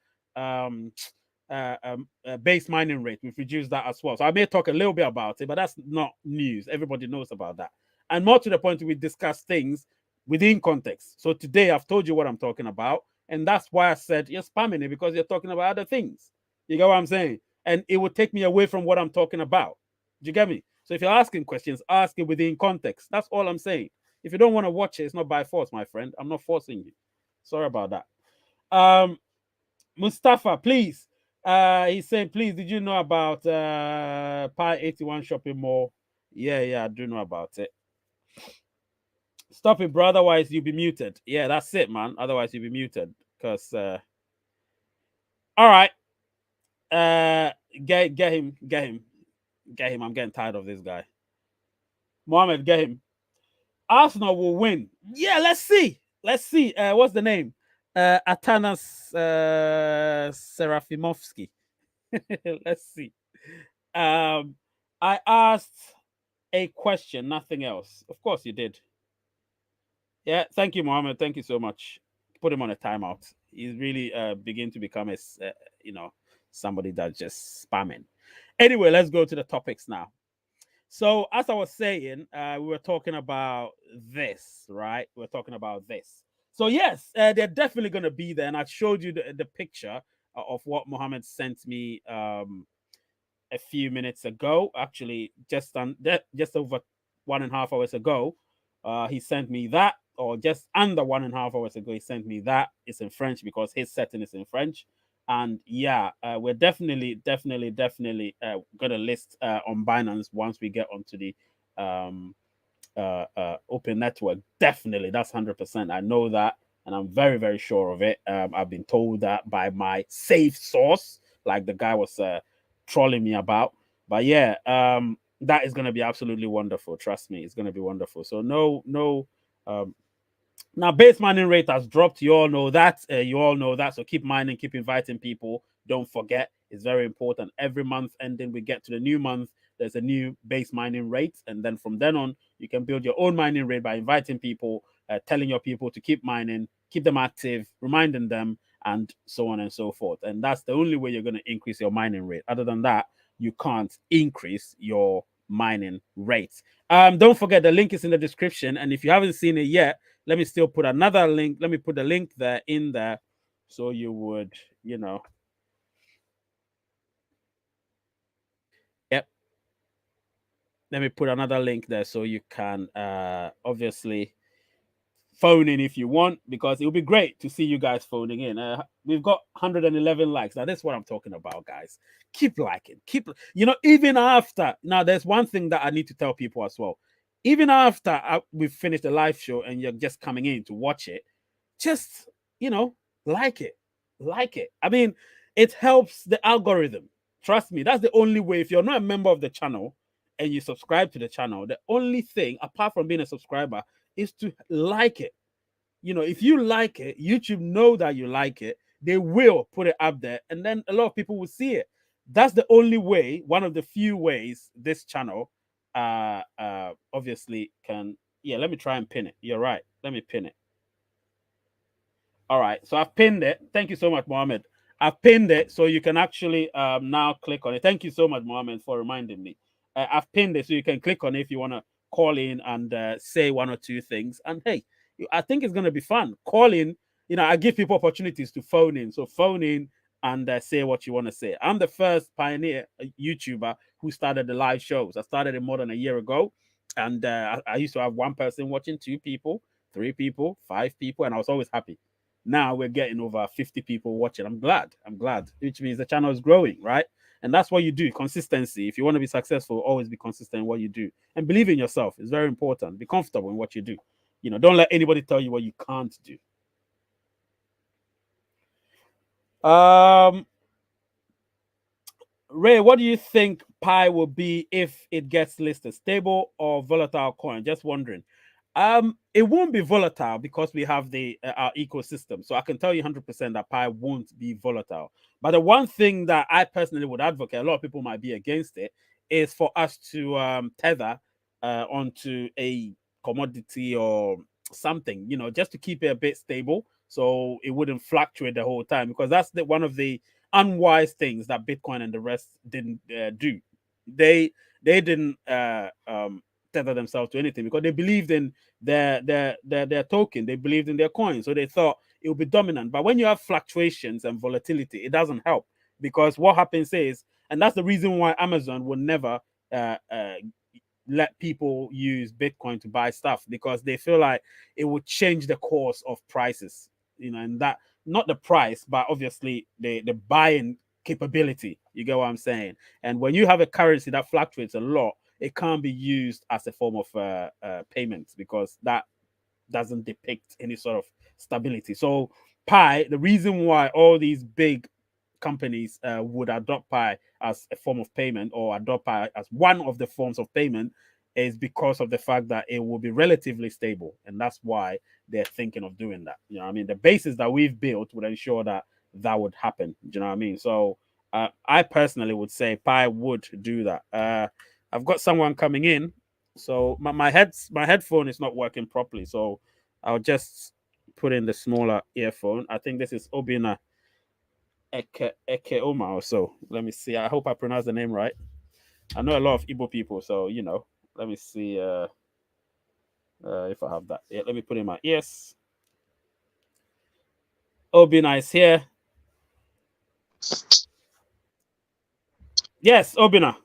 S1: base mining rate. We've reduced that as well. So I may talk a little bit about it, but that's not news. Everybody knows about that. And more to the point, we discuss things within context. So today I've told you what I'm talking about, and that's why I said you're spamming it because you're talking about other things. You get what I'm saying? And it would take me away from what I'm talking about. Do you get me? So if you're asking questions, ask it within context. That's all I'm saying. If you don't want to watch it, it's not by force, my friend. I'm not forcing you. Sorry about that. Mustafa, please. He's saying, please, did you know about Pi 81 shopping mall? Yeah, I do know about it. Stop it, bro. Otherwise, you'll be muted. Yeah, that's it, man. Otherwise, you'll be muted. Because, all right. Get him. I'm getting tired of this guy. Mohammed, get him. Arsenal will win. Yeah, let's see. What's the name? Atanas Serafimovsky. Let's see. I asked a question, nothing else. Of course you did. Yeah, thank you, Mohammed. Thank you so much. Put him on a timeout. He's really begin to become a somebody that's just spamming. Anyway, let's go to the topics now. So, as I was saying, we were talking about this, right? We're talking about this. So, yes, they're definitely going to be there. And I showed you the picture of what Mohammed sent me a few minutes ago. Actually, just over 1.5 hours ago, he sent me that, or just under 1.5 hours ago, he sent me that. It's in French because his setting is in French. And yeah, we're definitely gonna list on Binance once we get onto the open network. Definitely, that's 100%. I know that, and I'm very very sure of it. I've been told that by my safe source, like the guy was trolling me about. But yeah, that is gonna be absolutely wonderful. Trust me, it's gonna be wonderful. So no. Now, base mining rate has dropped. You all know that. So keep mining, keep inviting people. Don't forget, it's very important. Every month ending, we get to the new month, there's a new base mining rate. And then from then on, you can build your own mining rate by inviting people, telling your people to keep mining, keep them active, reminding them, and so on and so forth. And that's the only way you're going to increase your mining rate. Other than that, you can't increase your mining rates. Don't forget the link is in the description, and if you haven't seen it yet, let me still put another link. Let me put the link there in there, so you would, yep. Let me put another link there so you can obviously phone in if you want, because it would be great to see you guys phoning in. We've got 111 likes. Now, that's what I'm talking about, guys. Keep liking. Even after. Now, there's one thing that I need to tell people as well. Even after we've finished the live show and you're just coming in to watch it, just, like it. Like it. I mean, it helps the algorithm. Trust me, that's the only way. If you're not a member of the channel and you subscribe to the channel, the only thing, apart from being a subscriber, is to like it. If you like it, YouTube know that you like it. They will put it up there, and then a lot of people will see it. That's the only way, one of the few ways this channel obviously can. Yeah, let me try and pin it. You're right. Let me pin it. All right, so I've pinned it. Thank you so much, Mohammed. I've pinned it, so you can actually now click on it. Thank you so much, Mohammed, for reminding me. I've pinned it, so you can click on it if you want to call in and say one or two things. And hey, I think it's going to be fun. Call in. I give people opportunities to phone in. So phone in and say what you want to say. I'm the first pioneer YouTuber who started the live shows. I started it more than a year ago, and I used to have one person watching, two people, three people, five people, and I was always happy. Now we're getting over 50 people watching. I'm glad. Which means the channel is growing, right? And that's what you do. Consistency. If you want to be successful, always be consistent in what you do. And believe in yourself. It's very important. Be comfortable in what you do. Don't let anybody tell you what you can't do. Ray, what do you think Pi will be if it gets listed? Stable or volatile coin? Just wondering. It won't be volatile because we have the our ecosystem. So I can tell you 100% that Pi won't be volatile. But the one thing that I personally would advocate, a lot of people might be against it, is for us to tether onto a commodity or something, just to keep it a bit stable, so it wouldn't fluctuate the whole time. Because that's one of the unwise things that Bitcoin and the rest didn't do. They didn't tether themselves to anything because they believed in their token. They believed in their coin, so they thought it would be dominant. But when you have fluctuations and volatility, it doesn't help, because what happens is, and that's the reason why Amazon will never uh, uh, let people use Bitcoin to buy stuff, because they feel like it would change the course of prices, and that, not the price, but obviously the buying capability. You get what I'm saying? And when you have a currency that fluctuates a lot, it can't be used as a form of payment, because that doesn't depict any sort of stability. So Pi, the reason why all these big companies would adopt Pi as a form of payment, or adopt Pi as one of the forms of payment, is because of the fact that it will be relatively stable, and that's why they're thinking of doing that. I mean, the basis that we've built would ensure that that would happen. Do you know what I mean? So I personally would say Pi would do that. I've got someone coming in, so my headphone is not working properly, so I'll just put in the smaller earphone. I think this is Obina Eke Oma or so. Let me see. I hope I pronounced the name right. I know a lot of Igbo people, so let me see if I have that. Yeah, let me put in my ears. Obina is here. Yes, Obina.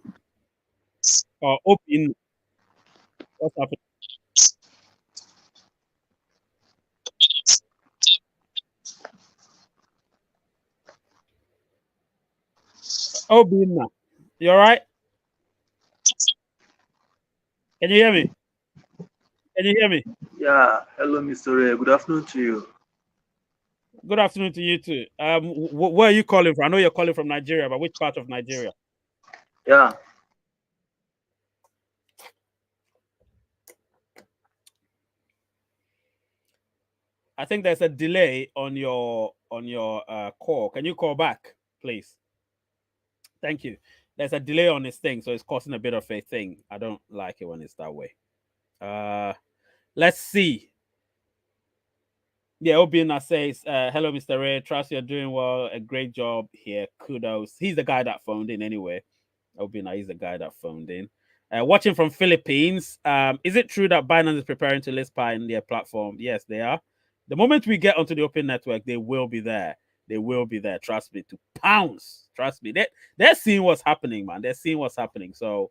S1: Or Obin. What's happening? Obina. You all right? Can you hear me? Can you hear me?
S2: Yeah, hello, Mr. Ray. Good afternoon to you.
S1: Good afternoon to you too. Where are you calling from? I know you're calling from Nigeria, but which part of Nigeria?
S2: Yeah,
S1: I think there's a delay on your call. Can you call back, please? Thank you. There's a delay on this thing, so it's causing a bit of a thing. I don't like it when it's that way. Uh, let's see. Yeah, Obina says, "Hello, Mr. Ray. Trust you're doing well. A great job here. Kudos." He's the guy that phoned in anyway. Albina is the guy that phoned in. Watching from Philippines. Is it true that Binance is preparing to list Pi in their platform? Yes, they are. The moment we get onto the open network, they will be there. They will be there. Trust me, to pounce. Trust me. They're seeing what's happening, man. They're seeing what's happening. So,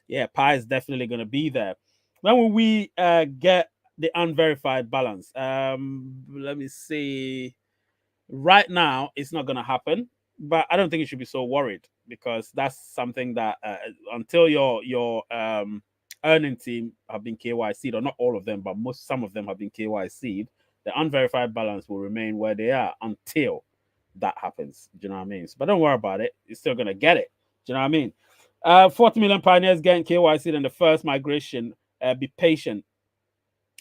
S1: yeah, Pi is definitely going to be there. When will we get the unverified balance? Let me see. Right now, it's not going to happen, but I don't think you should be so worried because that's something that until your earning team have been KYC'd, or not all of them, but some of them have been KYC'd, the unverified balance will remain where they are until that happens. Do you know what I mean? But don't worry about it. You're still gonna get it. Do you know what I mean? 40 million pioneers getting KYC'd in the first migration. Be patient.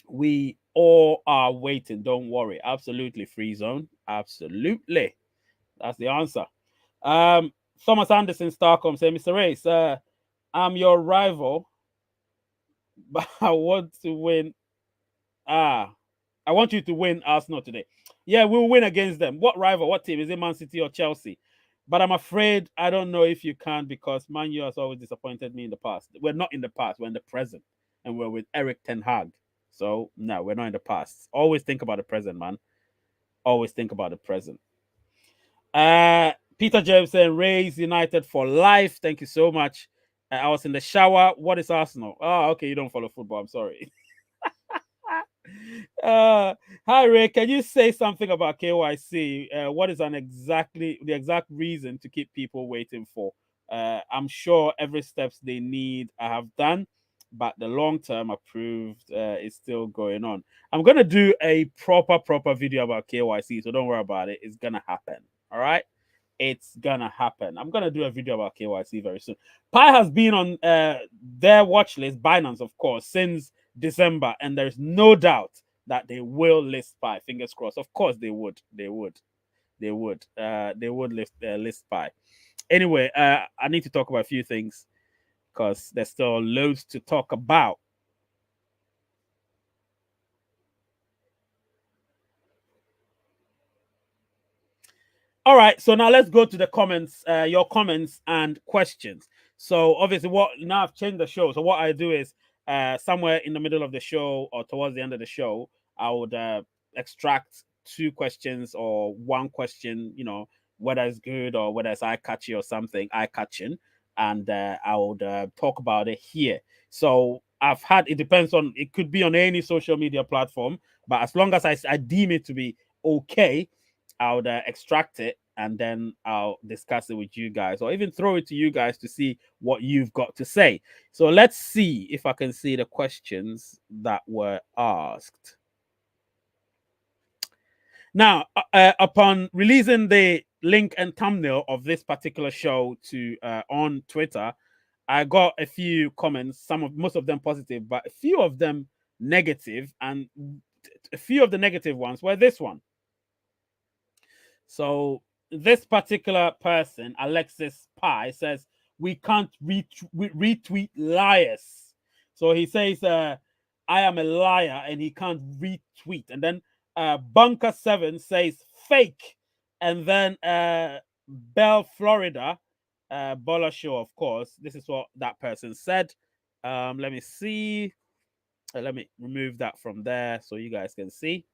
S1: We all are waiting. Don't worry. Absolutely free zone. Absolutely. That's the answer. Thomas Anderson Starcom saying, Mr. Ray, sir, I'm your rival, but I want to win. I want you to win Arsenal today. Yeah, we'll win against them. What rival? What team? Is it Man City or Chelsea? But I'm afraid I don't know if you can because Man U has always disappointed me in the past. We're not in the past, we're in the present. And we're with Eric Ten Hag. So, no, we're not in the past. Always think about the present, man. Always think about the present. Peter James saying, Rays United for life. Thank you so much. I was in the shower. What is Arsenal? Oh, okay. You don't follow football. I'm sorry. Hi Ray, can you say something about KYC? What is the exact reason to keep people waiting for? I'm sure every steps they need I have done, but the long term approved is still going on. I'm gonna do a proper video about KYC, so don't worry about it. It's gonna happen. All right. It's gonna happen. I'm gonna do a video about KYC very soon. Pi has been on their watch list, Binance, of course, since December, and there's no doubt that they will list Pi. Fingers crossed. Of course, they would. They would list Pi. Anyway, I need to talk about a few things because there's still loads to talk about. All right, so now let's go to the comments, your comments and questions. So obviously, now I've changed the show. So what I do is somewhere in the middle of the show or towards the end of the show, I would extract 2 questions or 1 question, whether it's good or whether it's eye-catchy or something, eye-catching, and I would talk about it here. So it depends on, it could be on any social media platform, but as long as I deem it to be okay, I would extract it and then I'll discuss it with you guys or even throw it to you guys to see what you've got to say. So let's see if I can see the questions that were asked. Now, upon releasing the link and thumbnail of this particular show to on Twitter, I got a few comments, most of them positive, but a few of them negative, and a few of the negative ones were this one. So this particular person, Alexis Pi, says we can't retweet liars. So he says, I am a liar, and he can't retweet. And then Bunker7 says fake. And then Bell Florida, Bola Show, of course. This is what that person said. Let me see. Let me remove that from there so you guys can see.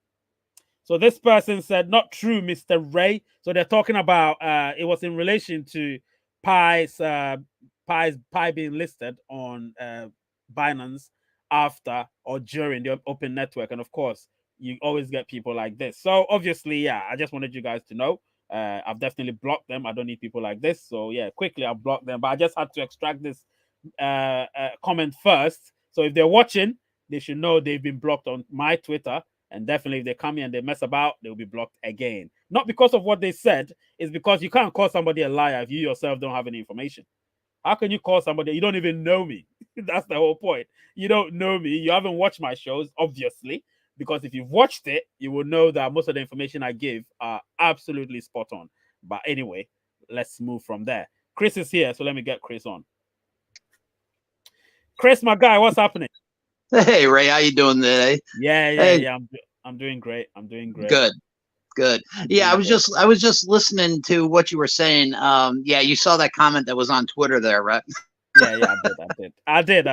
S1: So this person said, not true, Mr. Ray. So they're talking about it was in relation to Pi being listed on Binance after or during the open network. And of course, you always get people like this. So obviously, yeah, I just wanted you guys to know. I've definitely blocked them. I don't need people like this. So yeah, quickly I'll block them. But I just had to extract this comment first. So if they're watching, they should know they've been blocked on my Twitter. And definitely, if they come here and they mess about, they'll be blocked again. Not because of what they said, it's because you can't call somebody a liar if you yourself don't have any information. How can you call somebody? You don't even know me. That's the whole point. You don't know me. You haven't watched my shows, obviously, because if you've watched it, you will know that most of the information I give are absolutely spot on. But anyway, let's move from there. Chris is here, so let me get Chris on. Chris, my guy, what's happening?
S3: Hey Ray, how you doing today?
S1: Yeah. I'm doing great.
S3: Good. Good. Yeah, I was just listening to what you were saying. Yeah, you saw that comment that was on Twitter there, right?
S1: Yeah, I did.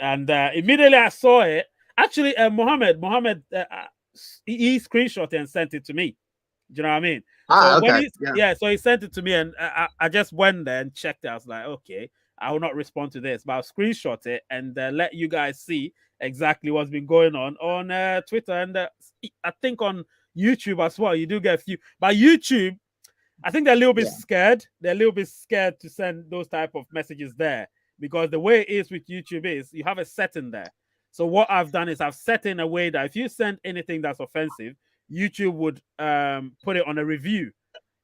S1: And immediately I saw it. Actually, Mohammed, he screenshot it and sent it to me. Do you know what I mean? So when
S3: Okay.
S1: he, yeah, so he sent it to me, and I just went there and checked it. I was like, okay, I will not respond to this, but I'll screenshot it and let you guys see exactly what's been going on Twitter, and I think on YouTube as well. You do get a few, but YouTube, I think they're a little bit scared. They're a little bit scared to send those type of messages there, because the way it is with YouTube is you have a setting there. So what I've done is I've set in a way that if you send anything that's offensive, YouTube would put it on a review.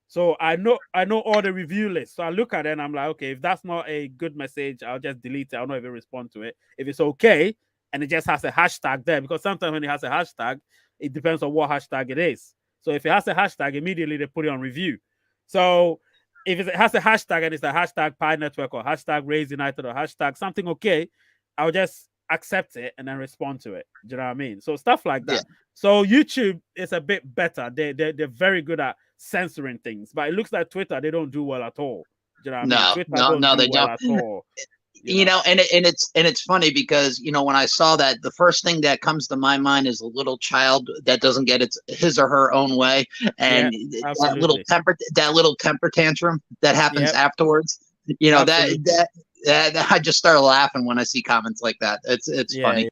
S1: So I know all the review lists. So I look at it and I'm like, okay, if that's not a good message, I'll just delete it. I'll not even respond to it. If it's okay and it just has a hashtag there, because sometimes when it has a hashtag, it depends on what hashtag it is. So if it has a hashtag, immediately they put it on review. So if it has a hashtag and it's a hashtag Pi Network or hashtag Raise United or hashtag something okay, I'll just accept it and then respond to it. Do you know what I mean? So stuff like that. Yeah. So YouTube is a bit better. They're very good at censoring things, but it looks like Twitter, they don't do well at all. Do you know what I mean? Twitter don't do well at all.
S3: You know, and it's funny because, you know, when I saw that, the first thing that comes to my mind is a little child that doesn't get his or her own way, and that little temper tantrum that happens afterwards. You know, that I just start laughing when I see comments like that. It's funny.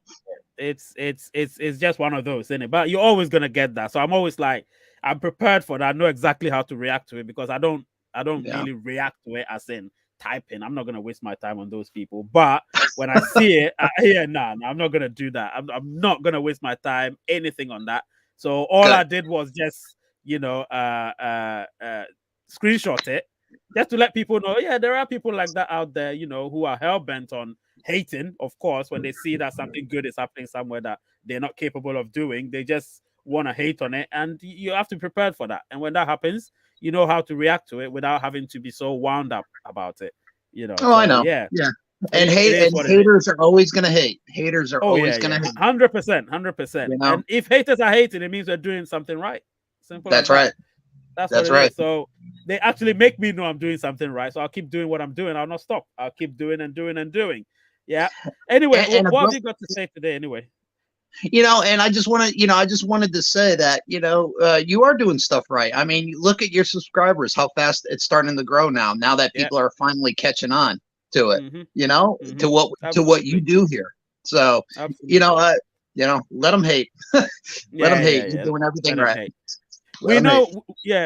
S1: It's just one of those, isn't it? But you're always gonna get that. So I'm always like, I'm prepared for that. I know exactly how to react to it, because I don't really react to it as in typing. I'm not gonna waste my time on those people. But when I see it, I'm not gonna do that. I'm not gonna waste my time anything on that. So all I did was just, you know, screenshot it, just to let people know, yeah, there are people like that out there, you know, who are hell-bent on hating. Of course, when they see that something good is happening somewhere that they're not capable of doing, they just want to hate on it, and you have to be prepared for that. And when that happens, you know how to react to it without having to be so wound up about it, you know.
S3: I know. Yeah. And haters are always going to hate. Haters are always going to hate.
S1: 100%. And if haters are hating, it means they're doing something right. Simple.
S3: That's right.
S1: That's what it is. So they actually make me know I'm doing something right. So I'll keep doing what I'm doing. I'll not stop. I'll keep doing and doing. Yeah. Anyway, what have you got to say today anyway?
S3: You know, and I just wanted to say that, you know, you are doing stuff right. I mean, look at your subscribers, how fast it's starting to grow now that people are finally catching on to it, you know, to what you do here. So, you know, let them hate. Let them hate. You're doing everything right.
S1: We know,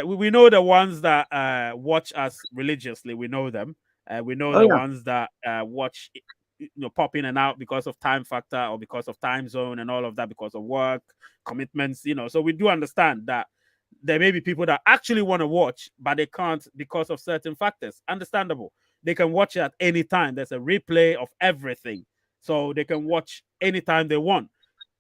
S1: we know the ones that watch us religiously. We know them. We know the ones that watch, you know, pop in and out because of time factor or because of time zone and all of that, because of work commitments, you know. So we do understand that there may be people that actually want to watch, but they can't because of certain factors. Understandable. They can watch it at any time. There's a replay of everything, so they can watch anytime they want.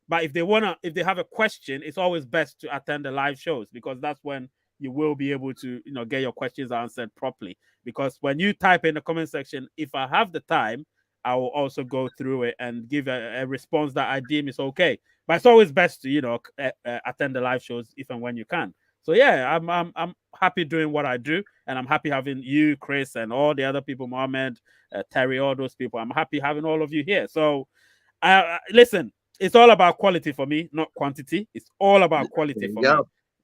S1: But if they have a question, it's always best to attend the live shows, because that's when you will be able to, you know, get your questions answered properly. Because when you type in the comment section, if I have the time, I will also go through it and give a response that I deem is okay. But it's always best to, you know, attend the live shows if and when you can. So yeah, I'm happy doing what I do, and I'm happy having you, Chris, and all the other people, Mohammed, Terry, all those people. I'm happy having all of you here. So listen, it's all about quality for me, not quantity. It's all about quality for me.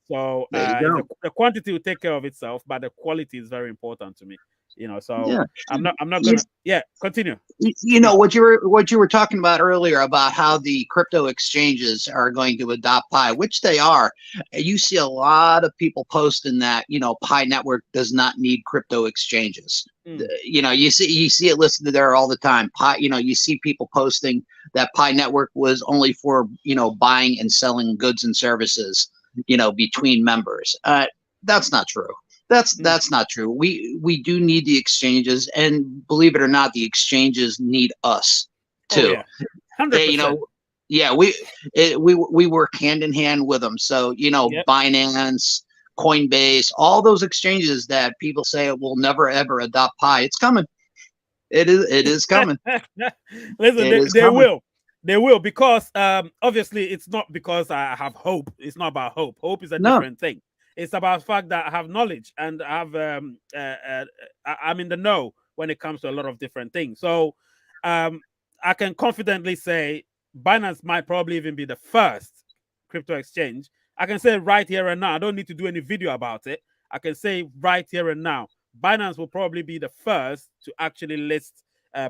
S1: So the quantity will take care of itself, but the quality is very important to me. You know, so I'm not gonna continue.
S3: You know what you were talking about earlier about how the crypto exchanges are going to adopt Pi, which they are. You see a lot of people posting that, you know, Pi Network does not need crypto exchanges. You know, you see it listed there all the time. Pi, you know, you see people posting that Pi Network was only for, you know, buying and selling goods and services, you know, between members. That's not true. That's not true. We do need the exchanges, and believe it or not, the exchanges need us too.
S1: 100%.
S3: You know, we work hand in hand with them. So, you know, Binance, Coinbase, all those exchanges that people say will never ever adopt Pi, it's coming. It is coming.
S1: Listen, they will. They will, because obviously it's not because I have hope. It's not about hope. Hope is a
S3: No.
S1: different thing. It's about the fact that I have knowledge and I have I'm in the know when it comes to a lot of different things. So I can confidently say Binance might probably even be the first crypto exchange. I can say right here and now. I don't need to do any video about it. I can say right here and now, Binance will probably be the first to actually list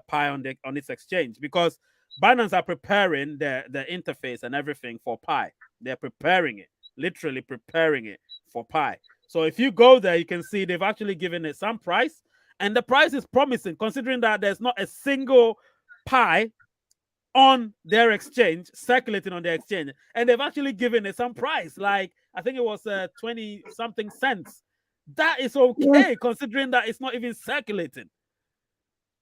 S1: Pi on its exchange, because Binance are preparing the interface and everything for Pi. They're preparing it, literally preparing it for Pi. So if you go there, you can see they've actually given it some price, and the price is promising, considering that there's not a single Pi on their exchange, circulating on their exchange, and they've actually given it some price. Like, I think it was 20 something cents. That is okay, considering that it's not even circulating.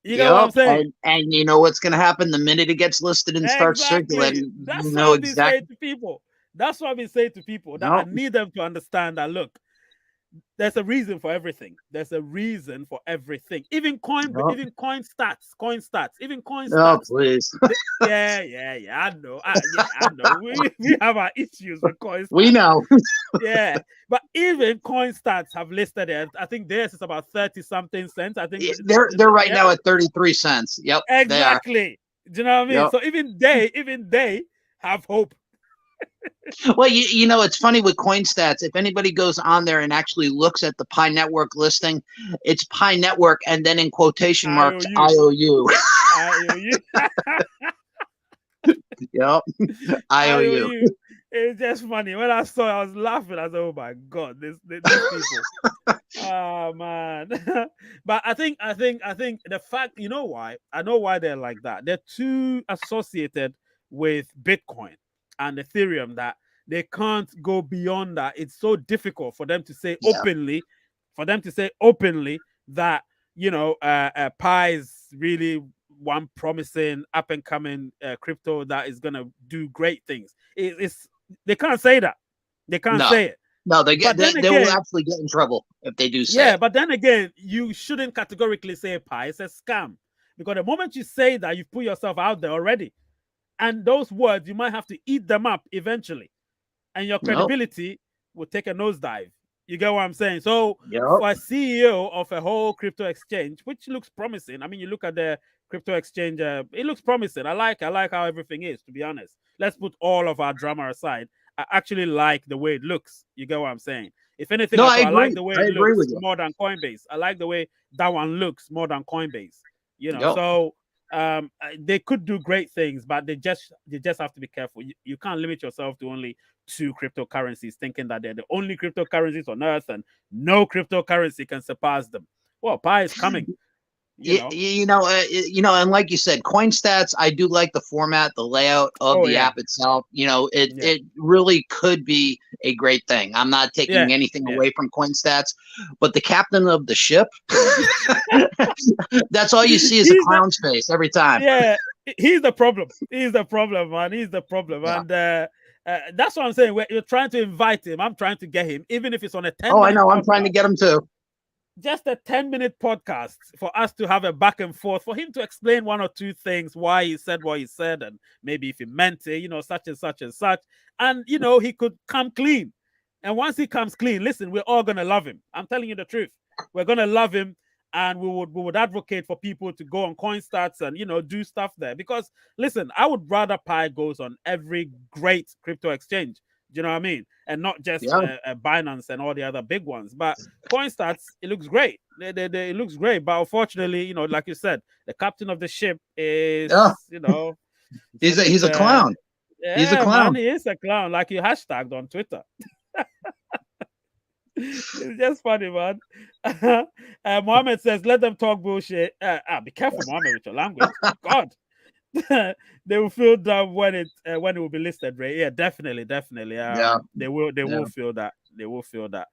S1: You get what I'm saying?
S3: And you know what's going to happen the minute it gets listed and starts circulating.
S1: That's
S3: You
S1: what
S3: know
S1: I've been
S3: exactly.
S1: saying to people. That's what I've been saying to people, that I need them to understand that, look, there's a reason for everything. There's a reason for everything. Even coin stats.
S3: Oh, please.
S1: Yeah. I know. I know. We have our issues with coin stats.
S3: We know.
S1: Yeah, but even coin stats have listed it. I think theirs is about 30 something cents. I think
S3: they're right now at 33 cents. Yep.
S1: Exactly. Do you know what I mean?
S3: Yep.
S1: So even they have hope.
S3: Well, you know, it's funny with CoinStats. If anybody goes on there and actually looks at the Pi Network listing, it's Pi Network and then in quotation marks IOU.
S1: IOU.
S3: Yep. IOU.
S1: It's just funny. When I saw it, I was laughing. I said, "Oh my god, these people!" Oh man. But I think the fact, you know why? I know why they're like that. They're too associated with Bitcoin and Ethereum that they can't go beyond that. It's so difficult for them to say openly, that, you know, Pi is really one promising up and coming crypto that is gonna do great things. They can't say that. They can't say it.
S3: No, they will actually get in trouble if they do say it.
S1: But then again, you shouldn't categorically say Pi. It's a scam, because the moment you say that, you've put yourself out there already, and those words, you might have to eat them up eventually, and your credibility will take a nosedive. You get what I'm saying? So for a CEO of a whole crypto exchange, which looks promising, I mean, you look at the crypto exchange, it looks promising. I like how everything is, to be honest. Let's put all of our drama aside. I actually like the way it looks. You get what I'm saying? If anything, I like the way it looks more than Coinbase. I like the way that one looks more than Coinbase. You know, so they could do great things, but they just have to be careful. You can't limit yourself to only 2 cryptocurrencies, thinking that they're the only cryptocurrencies on earth and no cryptocurrency can surpass them. Well, Pi is coming.
S3: You know, and like you said, CoinStats, I do like the format, the layout of the app itself. You know, it really could be a great thing. I'm not taking anything away from CoinStats, but the captain of the ship, that's all you see is a clown's face every time.
S1: Yeah, he's the problem. He's the problem, man. He's the problem. And that's what I'm saying. You're trying to invite him. I'm trying to get him, even if it's on a 10-minute
S3: I know.
S1: podcast.
S3: I'm trying to get him too.
S1: Just a 10-minute podcast for us to have a back and forth, for him to explain 1 or 2 things, why he said what he said, and maybe if he meant it, you know, such and such and such. And, you know, he could come clean. And once he comes clean, listen, we're all going to love him. I'm telling you the truth. We're going to love him. And we would advocate for people to go on CoinStats and, you know, do stuff there. Because, listen, I would rather Pi goes on every great crypto exchange. Do you know what I mean? And not just Binance and all the other big ones. But CoinStats, it looks great. It looks great. But unfortunately, you know, like you said, the captain of the ship is, you know,
S3: he's a clown.
S1: Yeah,
S3: he's a clown.
S1: Man, he is a clown, like you hashtagged on Twitter. It's just funny, man. Mohammed says, let them talk bullshit. Be careful, Mohammed, with your language. God. They will feel that when it will be listed, right? Yeah, definitely. They will feel that. They will feel that.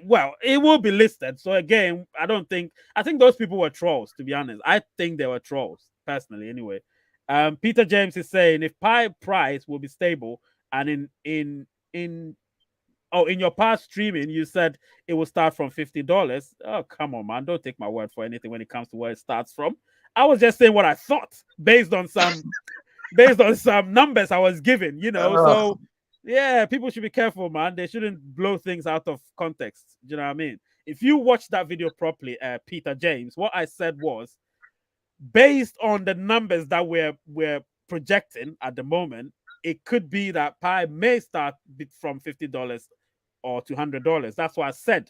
S1: Well, it will be listed. So again, I think those people were trolls, to be honest. I think they were trolls, personally, anyway. Peter James is saying, if Pi price will be stable, and in your past streaming, you said it will start from $50. Oh, come on, man. Don't take my word for anything when it comes to where it starts from. I was just saying what I thought based on some based on some numbers I was given, you know.
S3: Oh.
S1: So yeah, people should be careful, man. They shouldn't blow things out of context. Do you know what I mean? If you watch that video properly, Peter James, what I said was based on the numbers that we're projecting at the moment, it could be that Pi may start from $50 or $200. That's what I said.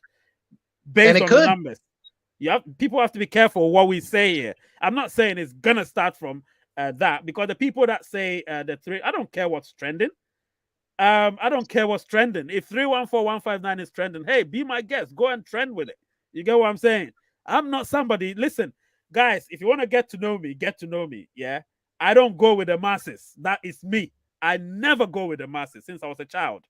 S1: Based on the numbers. People have to be careful what we say here. I'm not saying it's gonna start from that, because the people that say the three, I don't care what's trending. I don't care what's trending. If 314159 is trending, hey, be my guest. Go and trend with it. You get what I'm saying? I'm not somebody. Listen, guys, if you want to get to know me, get to know me. Yeah. I don't go with the masses. That is me. I never go with the masses since I was a child.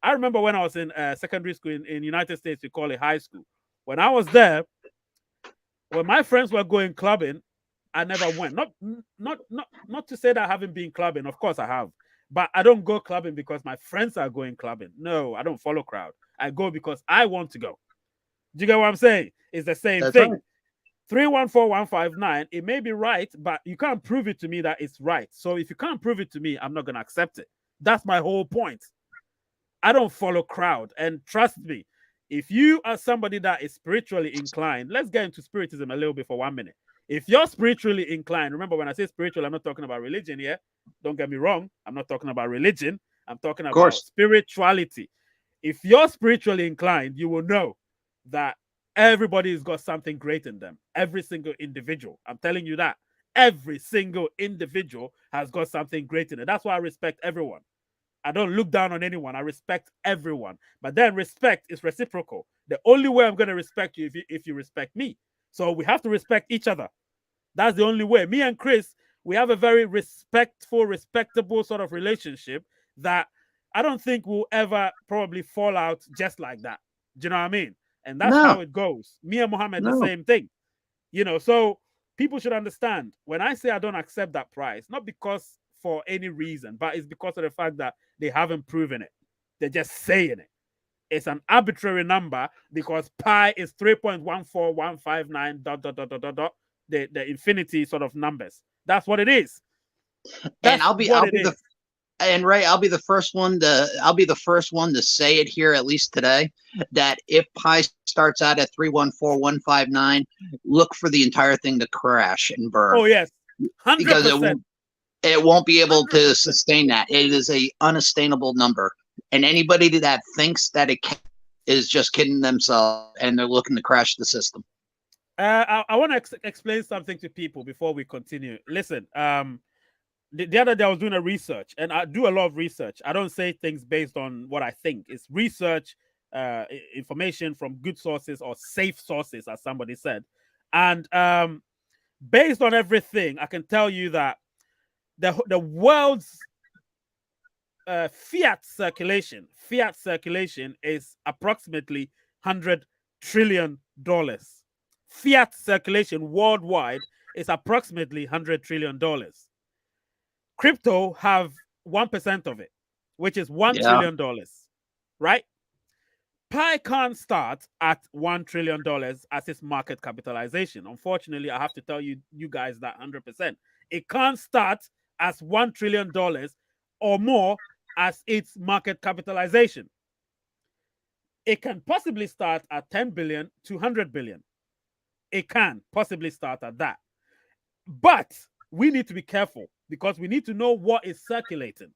S1: I remember when I was in secondary school in United States, we call it high school. When I was there, when my friends were going clubbing, I never went. Not to say that I haven't been clubbing. Of course I have. But I don't go clubbing because my friends are going clubbing. No, I don't follow crowd. I go because I want to go. Do you get what I'm saying? It's the same thing. Right. 314159, it may be right, but you can't prove it to me that it's right. So if you can't prove it to me, I'm not going to accept it. That's my whole point. I don't follow crowd. And trust me, if you are somebody that is spiritually inclined, let's get into spiritism a little bit for 1 minute. If you're spiritually inclined, remember when I say spiritual, I'm not talking about religion here. Don't get me wrong. I'm not talking about religion. I'm talking about spirituality. If you're spiritually inclined, you will know that everybody has got something great in them. Every single individual. I'm telling you that. Every single individual has got something great in it. That's why I respect everyone. I don't look down on anyone. I respect everyone. But then respect is reciprocal. The only way I'm going to respect you if you respect me. So we have to respect each other. That's the only way. Me and Chris, we have a very respectful, respectable sort of relationship that I don't think will ever probably fall out just like that. Do you know what I mean? And that's how it goes. Me and Mohammed, the same thing. You know, so people should understand when I say I don't accept that price, not because for any reason, but it's because of the fact that they haven't proven it. They're just saying it. It's an arbitrary number because pi is 3.14159 ... The infinity sort of numbers. That's what it is.
S3: And I'll be the first one to say it here, at least today, that if pi starts out at 314,159, look for the entire thing to crash and burn.
S1: Oh yes, 100%.
S3: Because it won't be able 100%. To sustain that. It is a unattainable number, and anybody that thinks that it can is just kidding themselves, and they're looking to crash the system.
S1: I want to explain something to people before we continue. Listen, the other day I was doing a research, and I do a lot of research. I don't say things based on what I think. It's research, information from good sources or safe sources, as somebody said. And based on everything, I can tell you that the world's fiat circulation is approximately $100 trillion. Fiat circulation worldwide is approximately $100 trillion. Crypto have 1% of it, which is $1 trillion, right? Pi can't start at $1 trillion as its market capitalization. Unfortunately, I have to tell you guys that 100%. It can't start as $1 trillion or more as its market capitalization. It can possibly start at 10 billion to 100 billion. It can possibly start at that. But we need to be careful because we need to know what is circulating.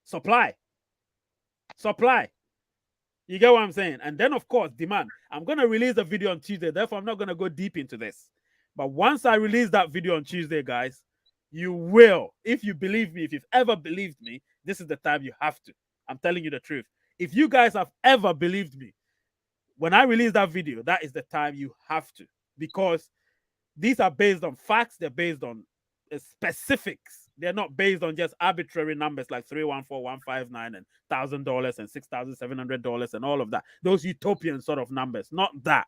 S1: Supply. You get what I'm saying? And then, of course, demand. I'm going to release a video on Tuesday. Therefore, I'm not going to go deep into this. But once I release that video on Tuesday, guys, you will. If you believe me, if you've ever believed me, this is the time you have to. I'm telling you the truth. If you guys have ever believed me, when I release that video, that is the time you have to. Because these are based on facts. They're based on specifics. They're not based on just arbitrary numbers like 314,159 and $1,000 and $6,700 and all of that. Those utopian sort of numbers. Not that.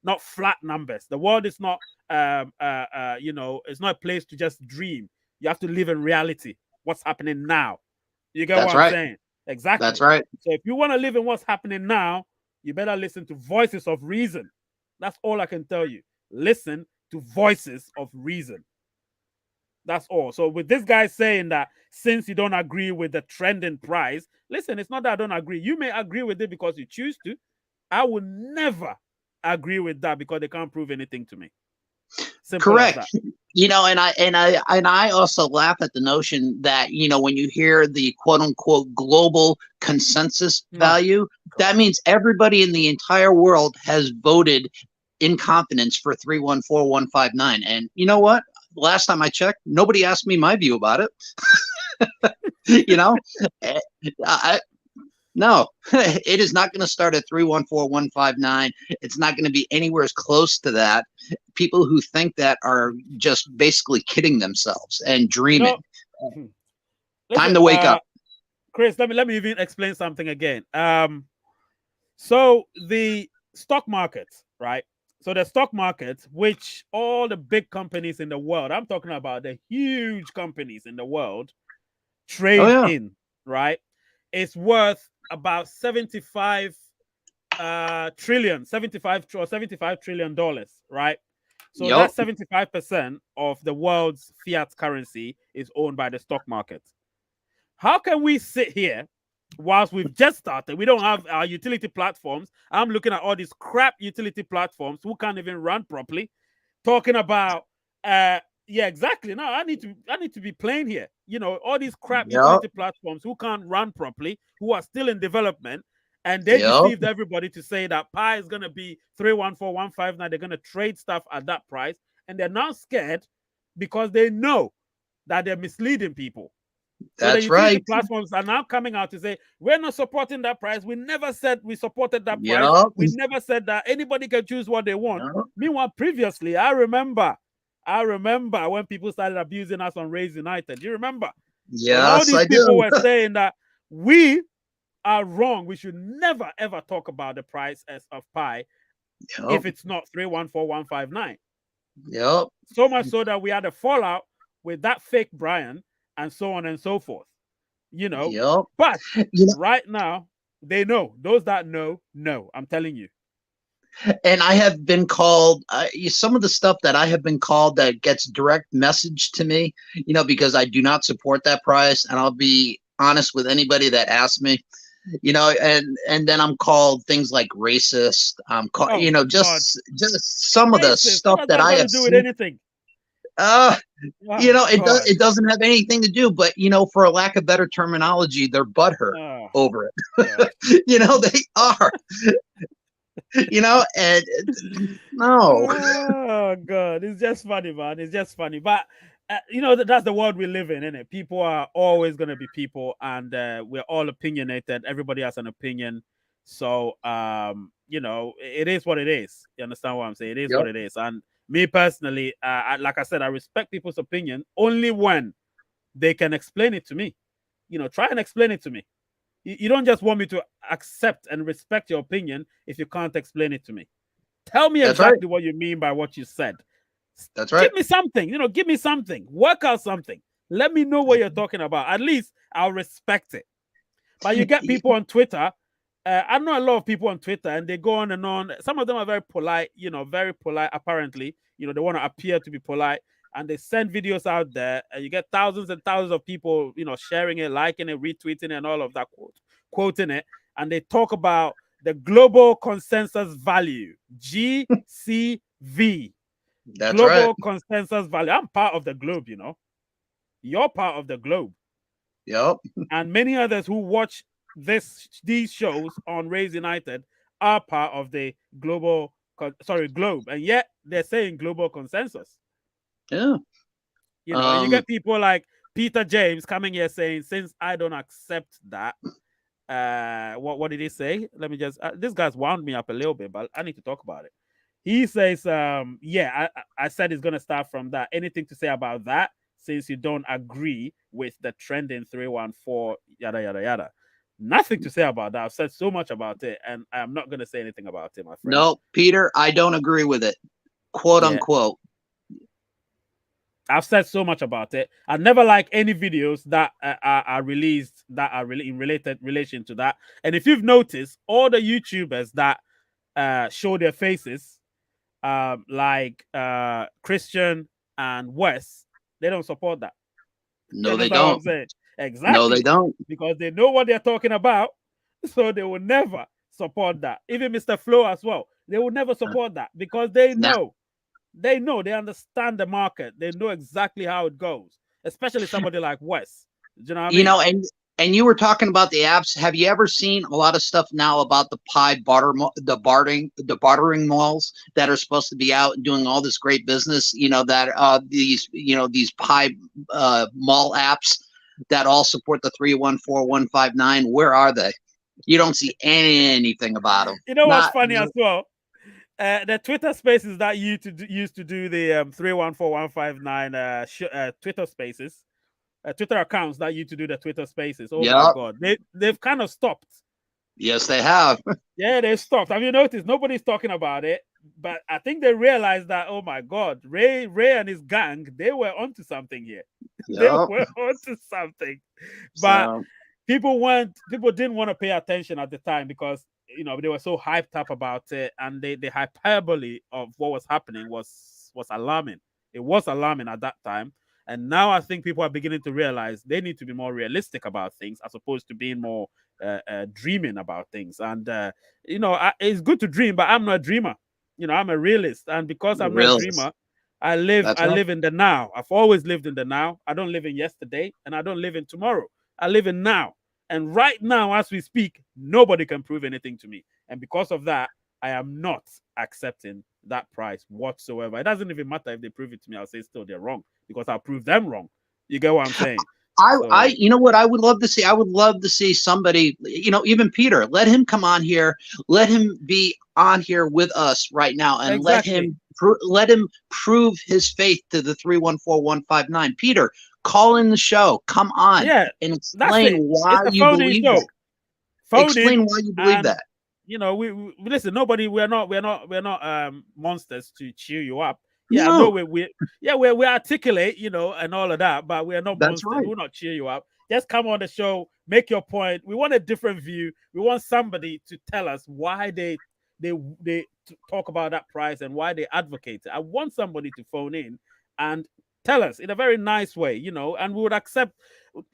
S1: Not flat numbers. The world is not, it's not a place to just dream. You have to live in reality. What's happening now? You get what I'm saying? Exactly.
S3: That's right.
S1: So if you want to live in what's happening now, you better listen to voices of reason. That's all I can tell you. Listen to voices of reason. That's all. So with this guy saying that since you don't agree with the trending price, listen, it's not that I don't agree. You may agree with it because you choose to. I would never agree with that because they can't prove anything to me. Simple
S3: Correct.
S1: as that.
S3: I also laugh at the notion that, when you hear the quote unquote global consensus value, that means everybody in the entire world has voted in confidence for 314159. And you know what? Last time I checked, nobody asked me my view about it. No, it is not going to start at 314159. It's not going to be anywhere as close to that. People who think that are just basically kidding themselves and dreaming.
S1: Listen,
S3: time to wake up.
S1: Chris, let me even explain something again. So the stock market, right? So the stock market, which all the big companies in the world, I'm talking about the huge companies in the world, trade in, right? It's worth about 75 trillion, 75 trillion dollars, right? So that's 75% of the world's fiat currency is owned by the stock market. How can we sit here whilst we've just started? We don't have our utility platforms. I'm looking at all these crap utility platforms who can't even run properly, talking about yeah, exactly. No, I need to be plain here. All these crap utility platforms who can't run properly, who are still in development, and they deceived everybody to say that Pi is gonna be 314159. They're gonna trade stuff at that price, and they're now scared because they know that they're misleading people. So the utility platforms are now coming out to say, we're not supporting that price. We never said we supported that price. We never said that anybody can choose what they want. Meanwhile, previously, I remember when people started abusing us on Raise United. Do you remember?
S3: Yes,
S1: when all these people were saying that we are wrong. We should never, ever talk about the price of Pi if it's not 314159.
S3: Yep.
S1: So much so that we had a fallout with that fake Brian and so on and so forth. But right now, they know. Those that know, I'm telling you.
S3: And I have been called some of the stuff that I have been called that gets direct message to me, because I do not support that price. And I'll be honest with anybody that asks me, and then I'm called things like racist. Just some of the stuff that I have
S1: to do with anything.
S3: It doesn't have anything to do, but for a lack of better terminology, they're butthurt over it. They are. And no.
S1: Oh God, it's just funny, man. It's just funny, but that's the world we live in, isn't it? People are always going to be people, and we're all opinionated. Everybody has an opinion, so it is what it is. You understand what I'm saying? It is what it is. And me personally, like I said, I respect people's opinion only when they can explain it to me. Try and explain it to me. You don't just want me to accept and respect your opinion if you can't explain it to me. Tell me exactly what you mean by what you said.
S3: That's right.
S1: Give me something. Give me something. Work out something. Let me know what you're talking about. At least I'll respect it. But you get people on Twitter. I know a lot of people on Twitter, and they go on and on. Some of them are very polite, very polite, apparently. They want to appear to be polite. And they send videos out there, and you get thousands and thousands of people, sharing it, liking it, retweeting it, and all of that, quoting it. And they talk about the global consensus value, GCV.
S3: That's
S1: global consensus value. I'm part of the globe, You're part of the globe.
S3: Yep.
S1: And many others who watch these shows on Raise United are part of the globe. And yet they're saying global consensus.
S3: Yeah.
S1: You get people like Peter James coming here saying, since I don't accept that, what did he say? Let me just this guy's wound me up a little bit, but I need to talk about it. He says, I said it's gonna start from that. Anything to say about that, since you don't agree with the trend in 314, yada yada yada. Nothing to say about that. I've said so much about it, and I'm not gonna say anything about it, my friend.
S3: No, Peter, I don't agree with it. Quote unquote.
S1: I've said so much about it. I never like any videos that are released that are really in relation to that. And if you've noticed, all the YouTubers that show their faces, like Christian and Wes, They don't support that.
S3: No, they don't.
S1: Exactly.
S3: No, they don't.
S1: Because they know what they're talking about, so they will never support that. Even Mr. Flo as well, they will never support that because they know, they understand the market. They know exactly how it goes, especially somebody like Wes. Do you know what I mean?
S3: And you were talking about the apps. Have you ever seen a lot of stuff now about the bartering malls that are supposed to be out and doing all this great business? That these Pi mall apps that all support the 314159. Where are they? You don't see anything about them.
S1: You know what's funny as well? The Twitter Spaces that used to do the 314159 Twitter Spaces. Twitter accounts that used to do the Twitter Spaces. Oh my God, they've kind of stopped.
S3: Yes, they have.
S1: Yeah, they stopped. Have you noticed? Nobody's talking about it, but I think they realized that, oh my God, Ray and his gang, they were onto something here. Yep. They were onto something, but people didn't want to pay attention at the time because they were so hyped up about it, and the hyperbole of what was happening was alarming. It was alarming at that time. And now I think people are beginning to realize they need to be more realistic about things as opposed to being more dreaming about things. And, it's good to dream, but I'm not a dreamer. I'm a realist. And because I'm not a dreamer, I live in the now. I've always lived in the now. I don't live in yesterday and I don't live in tomorrow. I live in now. And right now, as we speak, nobody can prove anything to me. And because of that, I am not accepting that price whatsoever. It doesn't even matter if they prove it to me. I'll say still they're wrong because I'll prove them wrong. You get what I'm saying?
S3: You know what I would love to see? I would love to see somebody, even Peter, let him come on here. Let him be on here with us right now and let him prove his faith to the 314159. Peter, call in the show. Come on and explain why you believe that. Explain why you believe that.
S1: We listen. Nobody. We're not monsters to cheer you up. Yeah, no. I know we articulate, and all of that, but we're not monsters. Right. We'll not cheer you up. Just come on the show, make your point. We want a different view. We want somebody to tell us why they talk about that price and why they advocate it. I want somebody to phone in and tell us in a very nice way, and we would accept.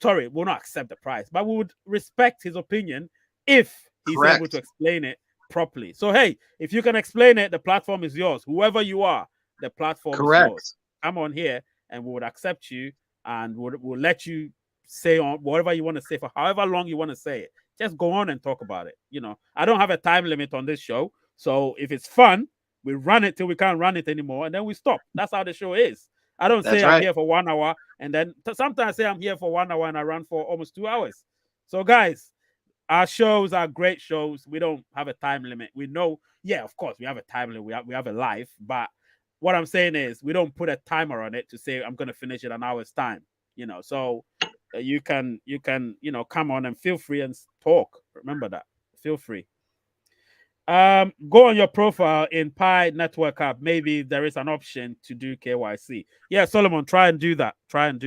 S1: Sorry, we'll not accept the price, but we would respect his opinion if he's able to explain it properly. So, hey, if you can explain it, the platform is yours. Whoever you are, the platform is yours. Come on here and we would accept you and we'll let you say on whatever you want to say for however long you want to say it. Just go on and talk about it. I don't have a time limit on this show. So if it's fun, we run it till we can't run it anymore and then we stop. That's how the show is. I don't say I'm here for 1 hour and then sometimes I say I'm here for 1 hour and I run for almost 2 hours. So guys, our shows are great shows. We don't have a time limit. We know, of course, we have a time limit. We have a life. But what I'm saying is we don't put a timer on it to say I'm going to finish it an hour's time. So you can come on and feel free and talk. Remember that. Feel free. Go on your profile in Pi Network app. Maybe there is an option to do KYC. Yeah, Solomon, try and do that. And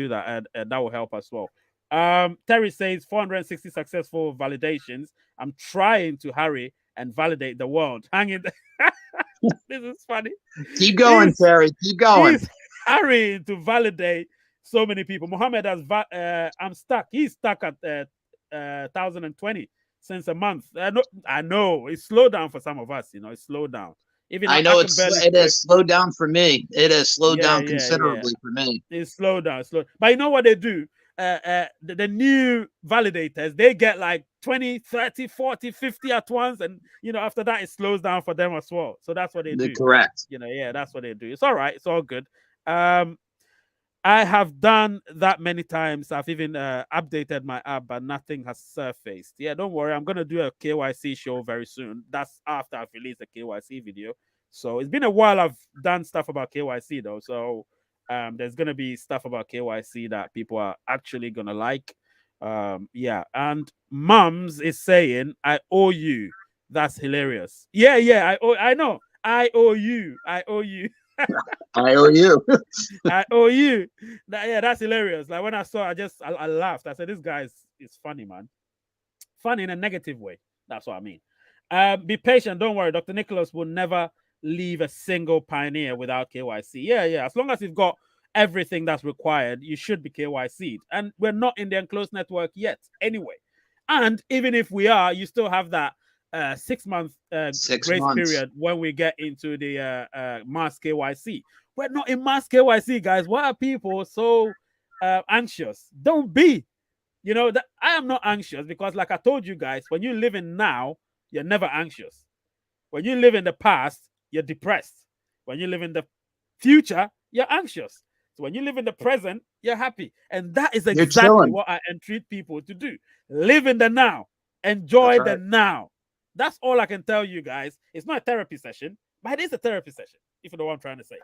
S1: that will help as well. Terry says 460 successful validations. I'm trying to hurry and validate the world. Hang in there. This is funny.
S3: Keep going, Terry. Keep going.
S1: He's hurrying to validate so many people. Mohammed has I'm stuck. He's stuck at 1020 since a month. I know it's slowed down for some of us. It's slowed down. Even
S3: I know it has slowed down for me. It has slowed down considerably for me.
S1: It's slowed down. But you know what they do? The new validators, they get like 20, 30, 40, 50 at once. And, after that, it slows down for them as well. So that's what they do.
S3: Correct.
S1: That's what they do. It's all right. It's all good. I have done that many times. I've even updated my app, but nothing has surfaced. Yeah, don't worry. I'm going to do a KYC show very soon. That's after I've released the KYC video. So it's been a while I've done stuff about KYC, though. So there's going to be stuff about KYC that people are actually going to like. And Mums is saying, I owe you. That's hilarious. Yeah. I know. I owe you.
S3: I owe you. I owe you.
S1: That's hilarious. Like when I saw, I laughed. I said, this guy is funny, man. Funny in a negative way. That's what I mean. Be patient. Don't worry. Dr. Nicholas will never leave a single pioneer without KYC. Yeah. As long as you've got everything that's required, you should be KYC'd. And we're not in the enclosed network yet anyway. And even if we are, you still have that 6-month
S3: 6
S1: grace
S3: months.
S1: period when we get into the mass KYC. We're not in mass KYC, guys. Why are people so anxious? Don't be. You know, that I am not anxious because, like I told you guys, when you live in now, you're never anxious. When you live in the past, you're depressed. When you live in the future, you're anxious. So when you live in the present, you're happy. And that is
S3: You're
S1: exactly
S3: chilling.
S1: what I entreat people to do. Live in the now. Enjoy
S3: That's
S1: the
S3: right.
S1: now. That's all I can tell you guys. It's not a therapy session, but it is a therapy session, if you know what I'm trying to say.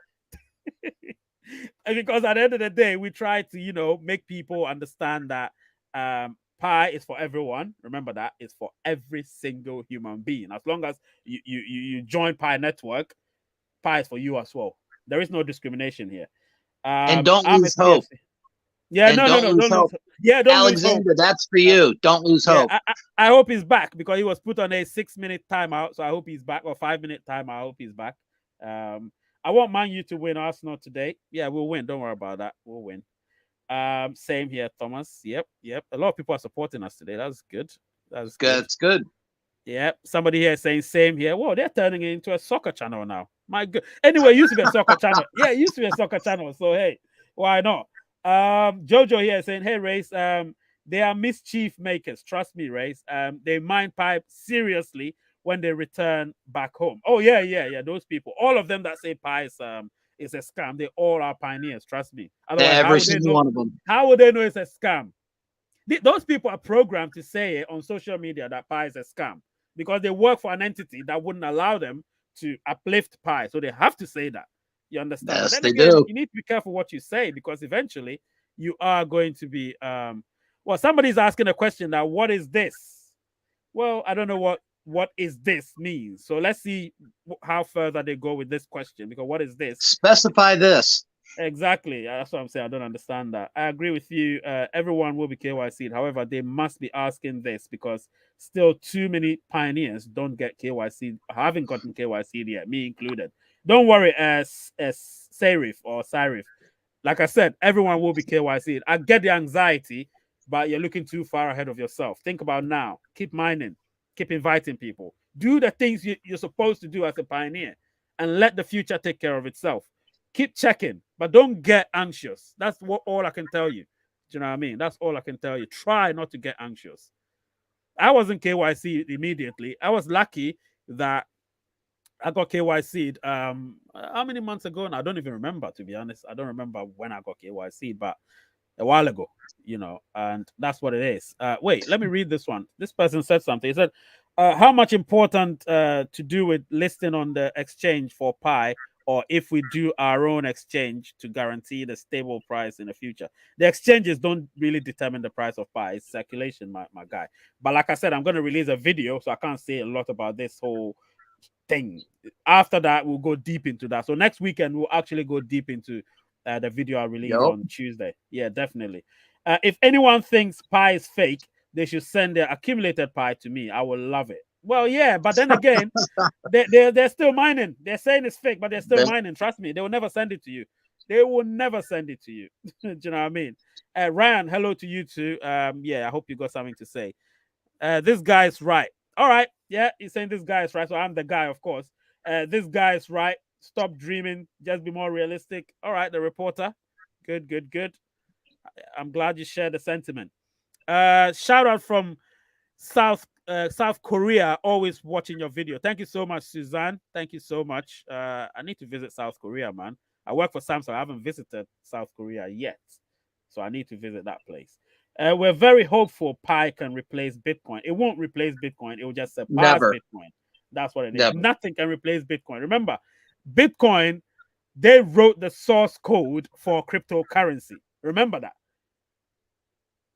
S1: And because at the end of the day, we try to, you know, make people understand that Pi is for everyone. Remember that it's for every single human being. As long as you join Pi Network, Pi is for you as well. There is no discrimination here.
S3: And don't
S1: I'm a
S3: lose hope.
S1: CFC. Yeah,
S3: And
S1: no,
S3: don't lose
S1: don't lose.
S3: hope.
S1: Yeah, don't lose hope.
S3: Alexander, that's for you. Don't lose
S1: Yeah,
S3: hope.
S1: I hope he's back because he was put on a 6-minute timeout. So I hope he's back, or 5-minute timeout. I hope he's back. I want Man U to win Arsenal today. Yeah, we'll win. Don't worry about that. We'll win. Same here, Thomas. Yep. A lot of people are supporting us today. That's good. That's good.
S3: It's good.
S1: Yeah. Somebody here saying same here. Whoa, they're turning it into a soccer channel now. My good. Anyway, it used to be a soccer channel. Yeah, it used to be a soccer channel. So hey, why not? Jojo here saying, hey, Race, they are mischief makers. Trust me, Race. They mind pipe seriously when they return back home. Oh, yeah. Those people, all of them that say Pi is a scam, they all are pioneers. Trust me. Otherwise,
S3: Every single one of them.
S1: how would they know it's a scam? Those people are programmed to say it on social media that Pi is a scam because they work for an entity that wouldn't allow them to uplift Pi. So they have to say that. You understand?
S3: Yes,
S1: But then
S3: they
S1: again,
S3: do.
S1: you need to be careful what you say because eventually you are going to be well, somebody's asking a question that what is this? Well, I don't know what is this means. So let's see how further they go with this question because what is this?
S3: Specify this.
S1: Exactly. That's what I'm saying. I don't understand that. I agree with you. Everyone will be KYC'd. However, they must be asking this because still too many pioneers don't get KYC'd, haven't gotten KYC'd yet, me included. Don't worry, as Serif or Sirif. Like I said, everyone will be KYC'd. I get the anxiety, but you're looking too far ahead of yourself. Think about now. Keep mining. Keep inviting people. Do the things you're supposed to do as a pioneer and let the future take care of itself. Keep checking, but don't get anxious. That's all I can tell you. Do you know what I mean? That's all I can tell you. Try not to get anxious. I wasn't KYC immediately. I was lucky that I got KYC'd how many months ago now? I don't even remember, to be honest. I don't remember when I got KYC'd, but a while ago, you know, and that's what it is. Wait, let me read this one. This person said something. He said, how much important to do with listing on the exchange for Pi, or if we do our own exchange to guarantee the stable price in the future? The exchanges don't really determine the price of Pi. It's circulation, my guy. But like I said, I'm going to release a video, so I can't say a lot about this whole thing. After that, we'll go deep into that. So next weekend, we'll actually go deep into the video I release on Tuesday. Yeah, definitely. If anyone thinks Pi is fake, they should send their accumulated Pi to me. I will love it. Well, yeah, but then again, they're still mining. They're saying it's fake, but they're still mining. Trust me, they will never send it to you. They will never send it to you. Do you know what I mean? Ryan, hello to you too. Yeah, I hope you got something to say. This guy is right. All right. Yeah, he's saying this guy is right. So I'm the guy, of course. This guy is right. Stop dreaming. Just be more realistic. All right, the reporter. Good. I'm glad you shared the sentiment. Shout out from South Korea, always watching your video. Thank you so much, Suzanne. Thank you so much. I need to visit South Korea, man. I work for Samsung. I haven't visited South Korea yet, so I need to visit that place. We're very hopeful Pi can replace Bitcoin. It won't replace Bitcoin. It will just surpass Bitcoin. That's what it is. Nothing can replace Bitcoin. Remember, Bitcoin, they wrote the source code for cryptocurrency. Remember that.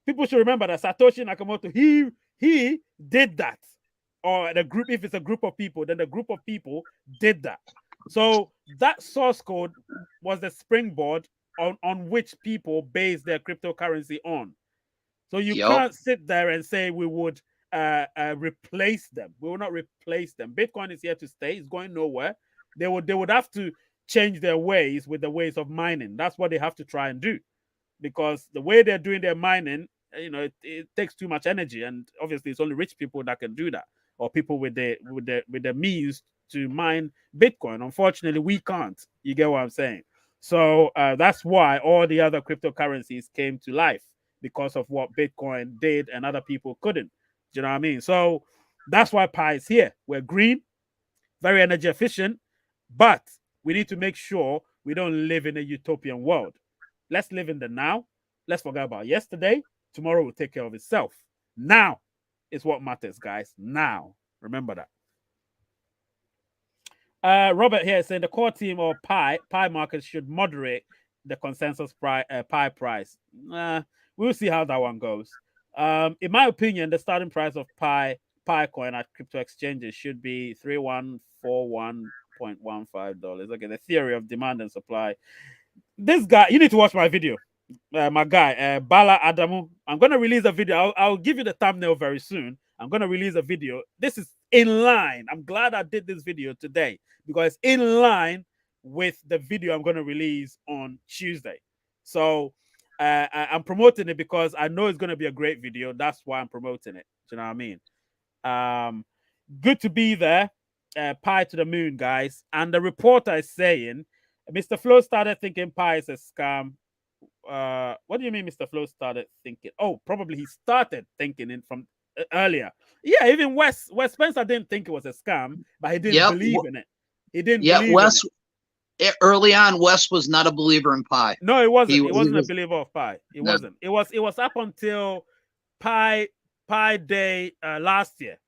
S1: People should remember that Satoshi Nakamoto, he did that. Or the group, if it's a group of people, then the group of people did that. So that source code was the springboard on which people base their cryptocurrency on. So you can't sit there and say we would replace them. We will not replace them. Bitcoin is here to stay. It's going nowhere. They would have to change their ways with the ways of mining. That's what they have to try and do, because the way they're doing their mining, it takes too much energy, and obviously it's only rich people that can do that, or people with the means to mine Bitcoin. Unfortunately, we can't. You get what I'm saying? So that's why all the other cryptocurrencies came to life, because of what Bitcoin did and other people couldn't. Do you know what I mean? So that's why Pi is here. We're green, very energy efficient, but we need to make sure we don't live in a utopian world. Let's live in the now. Let's forget about yesterday. Tomorrow will take care of itself. Now is what matters, guys. Now. Remember that. Robert here is saying the core team or Pi market should moderate the consensus Pi price. We'll see how that one goes. In my opinion, the starting price of Pi coin at crypto exchanges should be $3141.15. Okay, the theory of demand and supply. This guy, you need to watch my video. My guy, Bala Adamu. I'm going to release a video. I'll give you the thumbnail very soon. I'm going to release a video. This is in line. I'm glad I did this video today, because it's in line with the video I'm going to release on Tuesday. So I'm promoting it because I know it's going to be a great video. That's why I'm promoting it. Do you know what I mean? Good to be there. Pi to the moon, guys. And the reporter is saying, Mr. Flo started thinking Pi is a scam. What do you mean Mr. Flo started thinking? Oh, probably he started thinking it from earlier. Yeah, even Wes Spencer didn't think it was a scam, but he didn't believe in it. He didn't believe in it.
S3: Early on, Wes was not a believer in Pi.
S1: No, it wasn't. He wasn't a believer of Pi. It wasn't. It was up until Pi Day last year.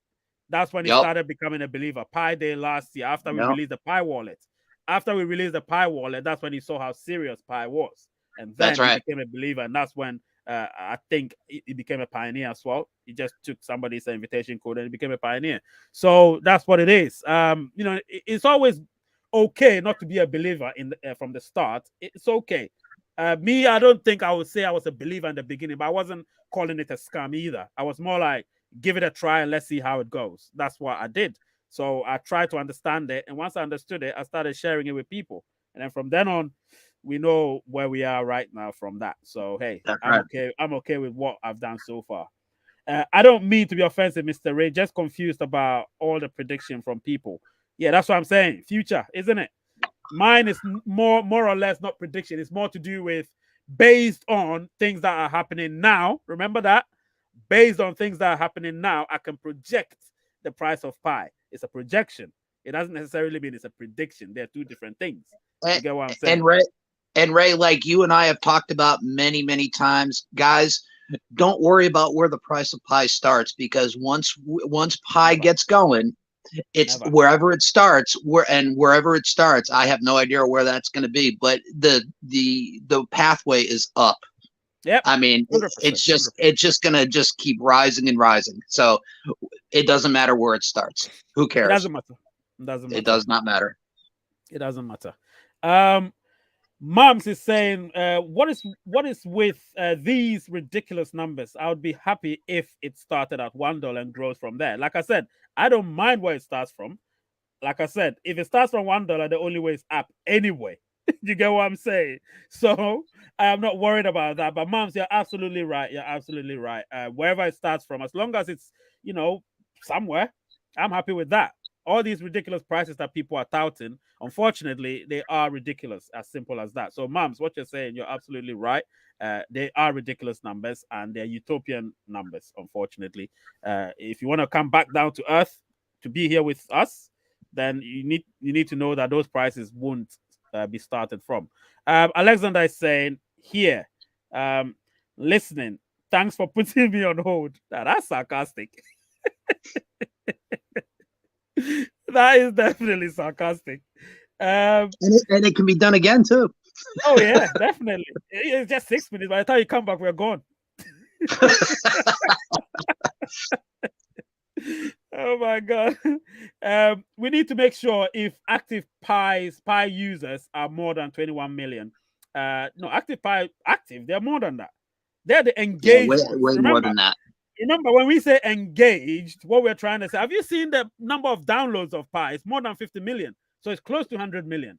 S1: That's when he started becoming a believer. Pi Day last year, after we released the Pi wallet. After we released the Pi wallet, that's when he saw how serious Pi was. And then he became a believer. And that's when I think he became a pioneer as well. He just took somebody's invitation code and he became a pioneer. So that's what it is. It's always okay not to be a believer from the start. It's okay. Me, I don't think I would say I was a believer in the beginning, but I wasn't calling it a scam either. I was more like, give it a try and let's see how it goes. That's what I did. So I tried to understand it. And once I understood it, I started sharing it with people. And then from then on, we know where we are right now from that. So, hey, I'm okay with what I've done so far. I don't mean to be offensive, Mr. Ray, just confused about all the prediction from people. Yeah, that's what I'm saying. Future, isn't it? Mine is more or less not prediction. It's more to do with based on things that are happening now. Remember that? Based on things that are happening now, I can project the price of Pi. It's a projection. It doesn't necessarily mean it's a prediction. They're two different things. You get what I'm saying?
S3: And Ray, like you and I have talked about many, many times, guys, don't worry about where the price of Pi starts, because once Pi gets going, it's wherever it starts. Wherever it starts, I have no idea where that's going to be, but the pathway is up.
S1: Yep.
S3: I mean, 100%, it's just going to just keep rising and rising. So it doesn't matter where it starts. Who cares?
S1: It doesn't matter.
S3: It does not matter.
S1: It doesn't matter. Moms is saying, what is with these ridiculous numbers? I would be happy if it started at $1 and grows from there. Like I said, I don't mind where it starts from. Like I said, if it starts from $1, the only way is up anyway. You get what I'm saying? So I'm not worried about that. But Moms, you're absolutely right. You're absolutely right. Wherever it starts from, as long as it's, somewhere, I'm happy with that. All these ridiculous prices that people are touting, unfortunately, they are ridiculous, as simple as that. So, Moms, what you're saying, you're absolutely right. They are ridiculous numbers and they're utopian numbers, unfortunately. If you want to come back down to earth to be here with us, then you need to know that those prices won't be started from. Alexander is saying, here, listening, thanks for putting me on hold. That's sarcastic. That is definitely sarcastic.
S3: And it can be done again too.
S1: Oh yeah, definitely. It's just 6 minutes. By the time you come back, we're gone. Oh my god. We need to make sure if active Pi users are more than 21 million. No, active, they're more than that. They're the engaged ones.
S3: Way more than that.
S1: Remember, when we say engaged, what we're trying to say, have you seen the number of downloads of Pi? It's more than 50 million. So it's close to 100 million.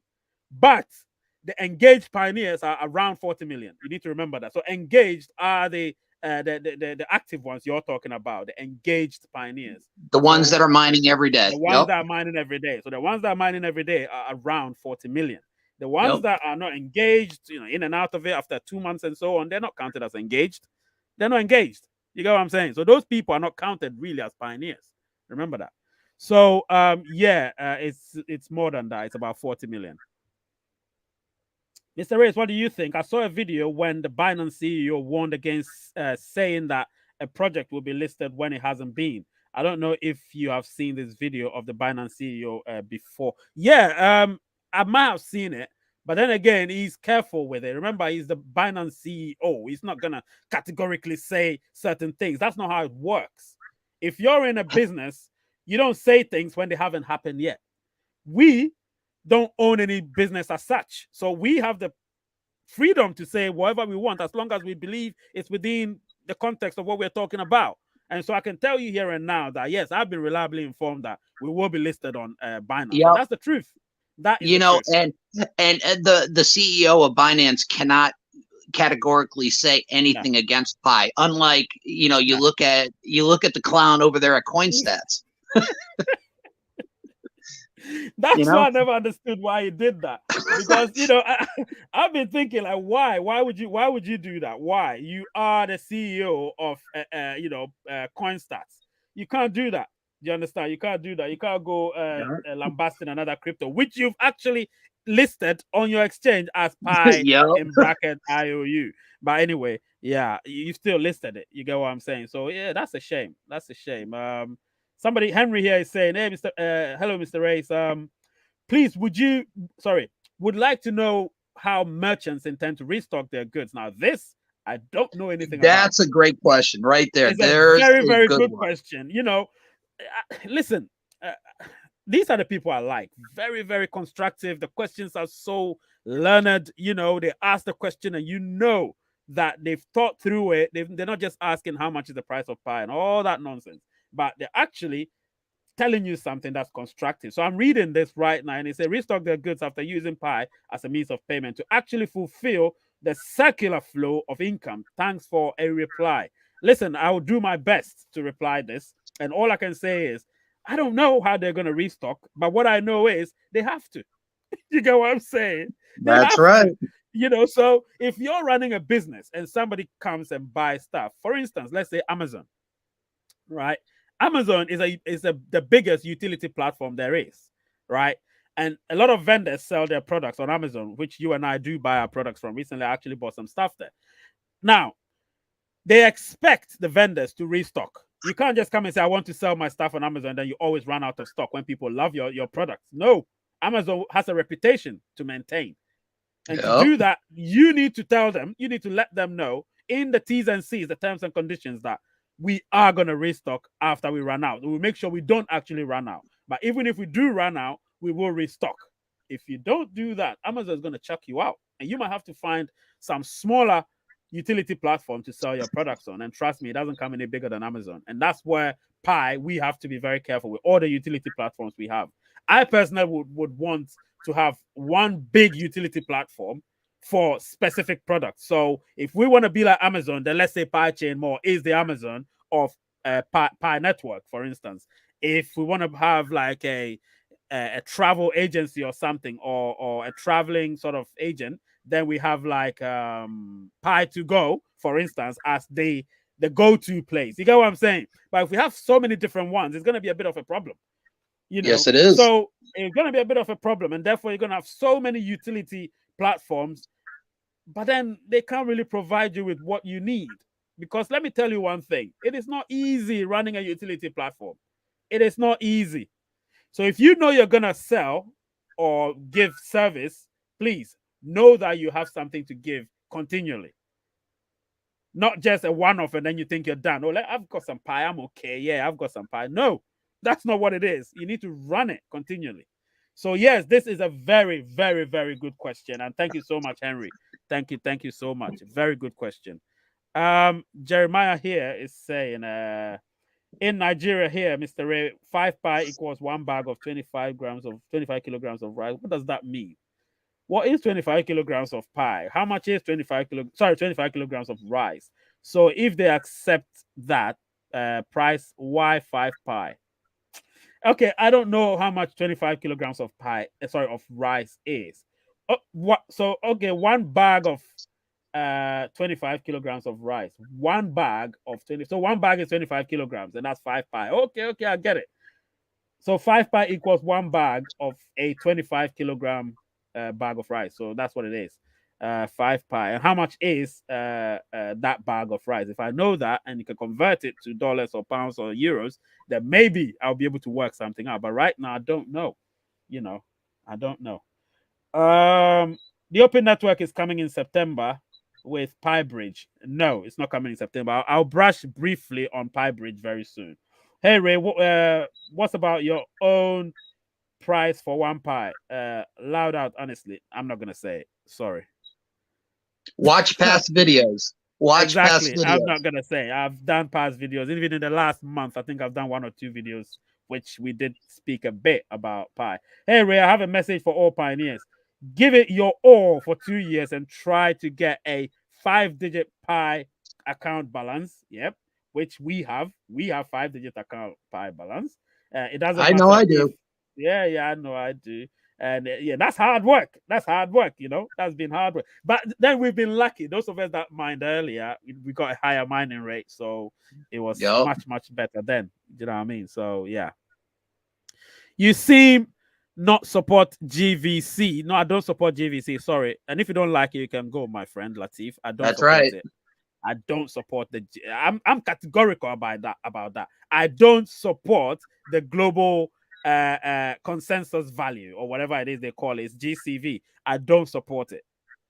S1: But the engaged pioneers are around 40 million. You need to remember that. So engaged are the active ones you're talking about, the engaged pioneers.
S3: The ones
S1: So
S3: that are mining every day.
S1: the ones that are mining every day. So the ones that are mining every day are around 40 million. The ones that are not engaged, in and out of it after 2 months and so on, they're not counted as engaged. They're not engaged. You get what I'm saying? So those people are not counted really as pioneers. Remember that. So it's more than that. It's about 40 million. Mr. Reyes, what do you think? I saw a video when the Binance CEO warned against saying that a project will be listed when it hasn't been. I don't know if you have seen this video of the Binance CEO before. Yeah, I might have seen it, but then again, he's careful with it. Remember, he's the Binance CEO. He's not gonna categorically say certain things. That's not how it works. If you're in a business, you don't say things when they haven't happened yet. We don't own any business as such, so we have the freedom to say whatever we want as long as we believe it's within the context of what we're talking about. And so I can tell you here and now that yes, I've been reliably informed that we will be listed on Binance.
S3: Yep.
S1: And that's the truth. That is
S3: the
S1: truth.
S3: and the CEO of Binance cannot categorically say anything against Pi. Unlike you look at the clown over there at CoinStats.
S1: That's why I never understood why he did that. Because I've been thinking like, why would you do that? Why? You are the CEO of CoinStats. You can't do that. You understand? You can't do that. You can't go lambasting another crypto, which you've actually listed on your exchange as Pi in bracket IOU. But anyway, yeah, you still listed it. You get what I'm saying? So yeah, that's a shame. That's a shame. Somebody, Henry here is saying, "Hey, hello, Mr. Reyes. Please, would like to know how merchants intend to restock their goods." Now, this I don't know anything about.
S3: That's a great question, right there.
S1: It's a very, very good question. Listen, these are the people I like. Very, very constructive. The questions are so learned. They ask the question, and that they've thought through it. They're not just asking how much is the price of Pi and all that nonsense, but they're actually telling you something that's constructive. So I'm reading this right now, and it says restock their goods after using Pi as a means of payment to actually fulfill the circular flow of income. Thanks for a reply. Listen, I will do my best to reply this, and all I can say is I don't know how they're going to restock, but what I know is they have to. You get what I'm saying?
S3: That's right.
S1: So if you're running a business and somebody comes and buys stuff, for instance, let's say Amazon, right? Amazon is the biggest utility platform there is, right? And a lot of vendors sell their products on Amazon, which you and I do buy our products from. Recently, I actually bought some stuff there. Now, they expect the vendors to restock. You can't just come and say, I want to sell my stuff on Amazon, then you always run out of stock when people love your products. No, Amazon has a reputation to maintain. And to do that, you need to tell them, you need to let them know in the T's and C's, the terms and conditions, that we are going to restock after we run out. We'll make sure we don't actually run out. But even if we do run out, we will restock. If you don't do that, Amazon is going to chuck you out. And you might have to find some smaller utility platform to sell your products on. And trust me, it doesn't come any bigger than Amazon. And that's where Pi, we have to be very careful with all the utility platforms we have. I personally would want to have one big utility platform for specific products. So if we want to be like Amazon, then let's say Pi Chain More is the Amazon of Pi Network, for instance. If we want to have like a travel agency or something, or a traveling sort of agent, then we have like Pi to Go, for instance, as the go-to place. You get what I'm saying? But if we have so many different ones, it's going to be a bit of a problem.
S3: Yes, it is.
S1: So it's going to be a bit of a problem, and therefore you're going to have so many utility platforms, but then they can't really provide you with what you need. Because let me tell you one thing, it is not easy running a utility platform. It is not easy. So if you know you're going to sell or give service, please know that you have something to give continually. Not just a one-off and then you think you're done. Oh, I've got some Pi, I'm okay. Yeah, I've got some Pi. No, that's not what it is. You need to run it continually. So yes, this is a very, very, very good question. And thank you so much, Henry. Thank you so much. Very good question. Jeremiah here is saying, in Nigeria here, Mr. Ray, 5 Pi equals 1 bag of 25 kilograms of rice. What does that mean? what is 25 kilograms of pie? How much is 25 kilograms of rice? So if they accept that price, why 5 pi? Okay, I don't know how much 25 kilograms of of rice is. What? So okay, one bag of 25 kilograms of rice. One bag of 20. So one bag is 25 kilograms, and that's 5 pi. Okay, I get it. So 5 pi equals one bag of a 25 kilogram bag of rice. So that's what it is. 5 pi. And how much is that bag of rice? If I know that and you can convert it to dollars or pounds or euros, then maybe I'll be able to work something out. But right now, I don't know. I don't know. The open network is coming in September with PyBridge. No, it's not coming in September. I'll brush briefly on PyBridge very soon. Hey Ray, what's about your own price for one pie? Loud out, honestly, I'm not gonna say it. Sorry.
S3: Watch past videos. Watch past
S1: Exactly.
S3: videos.
S1: I'm not gonna say. I've done past videos. Even in the last month, I think I've done 1 or 2 videos, which we did speak a bit about pie. Hey Ray, I have a message for all pioneers. Give it your all for 2 years and try to get a 5-digit pie account balance. Yep, which we have. We have 5-digit account pie balance. It doesn't matter.
S3: I know I do.
S1: Yeah, I know I do. And yeah, that's hard work. That's hard work, That's been hard work. But then we've been lucky. Those of us that mined earlier, we got a higher mining rate. So it was much, much better then. You know what I mean? So yeah. You seem not support GVC. No, I don't support GVC. Sorry. And if you don't like it, you can go, my friend Latif. I don't support it. I don't support I'm categorical about that. I don't support the global consensus value or whatever it is they call it. It's GCV. I don't support it.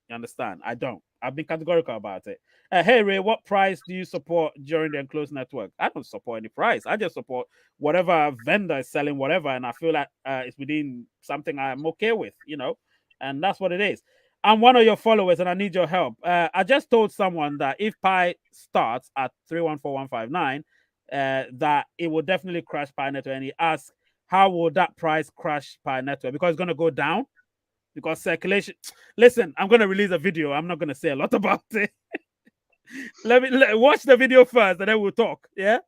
S1: You understand? I don't. I've been categorical about it. Hey Ray, what price do you support during the enclosed network? I don't support any price. I just support whatever vendor is selling whatever, and I feel like it's within something I'm okay with, and that's what it is. I'm one of your followers and I need your help. I just told someone that if Pi starts at 314159, that it will definitely crash Pi network. And he asked, how will that price crash Pi network? Because it's going to go down. Because circulation. Listen, I'm going to release a video. I'm not going to say a lot about it. Let me watch the video first, and then we'll talk. Yeah.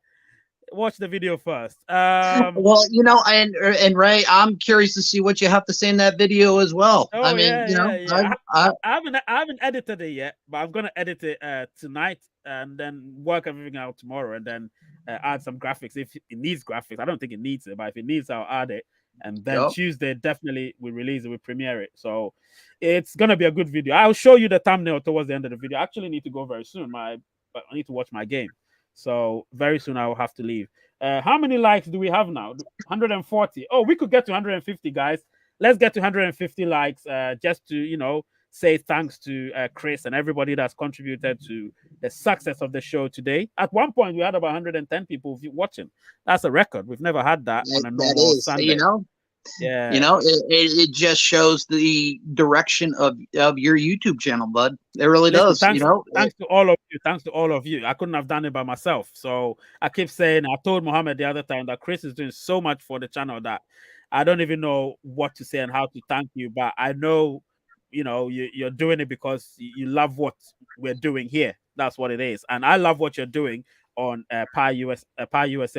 S1: Watch the video first.
S3: Well, and Ray, I'm curious to see what you have to say in that video as well.
S1: Oh,
S3: I mean,
S1: yeah. I haven't edited it yet, but I'm gonna edit it tonight and then work everything out tomorrow, and then add some graphics if it needs graphics. I don't think it needs it, but if it needs, I'll add it. And then Tuesday, definitely we release it, we premiere it. So it's gonna be a good video. I'll show you the thumbnail towards the end of the video. I actually need to go very soon. I need to watch my game. So very soon I will have to leave. How many likes do we have now? 140. Oh, we could get to 150, guys. Let's get to 150 likes just to, say thanks to Chris and everybody that's contributed to the success of the show today. At one point, we had about 110 people watching. That's a record. We've never had that on a normal Sunday. Yeah.
S3: It just shows the direction of your YouTube channel, bud. It really does.
S1: Thanks to all of you. Thanks to all of you. I couldn't have done it by myself. So I keep saying, I told Mohammed the other time that Chris is doing so much for the channel that I don't even know what to say and how to thank you. But I know, you're doing it because you love what we're doing here. That's what it is. And I love what you're doing on Pi USA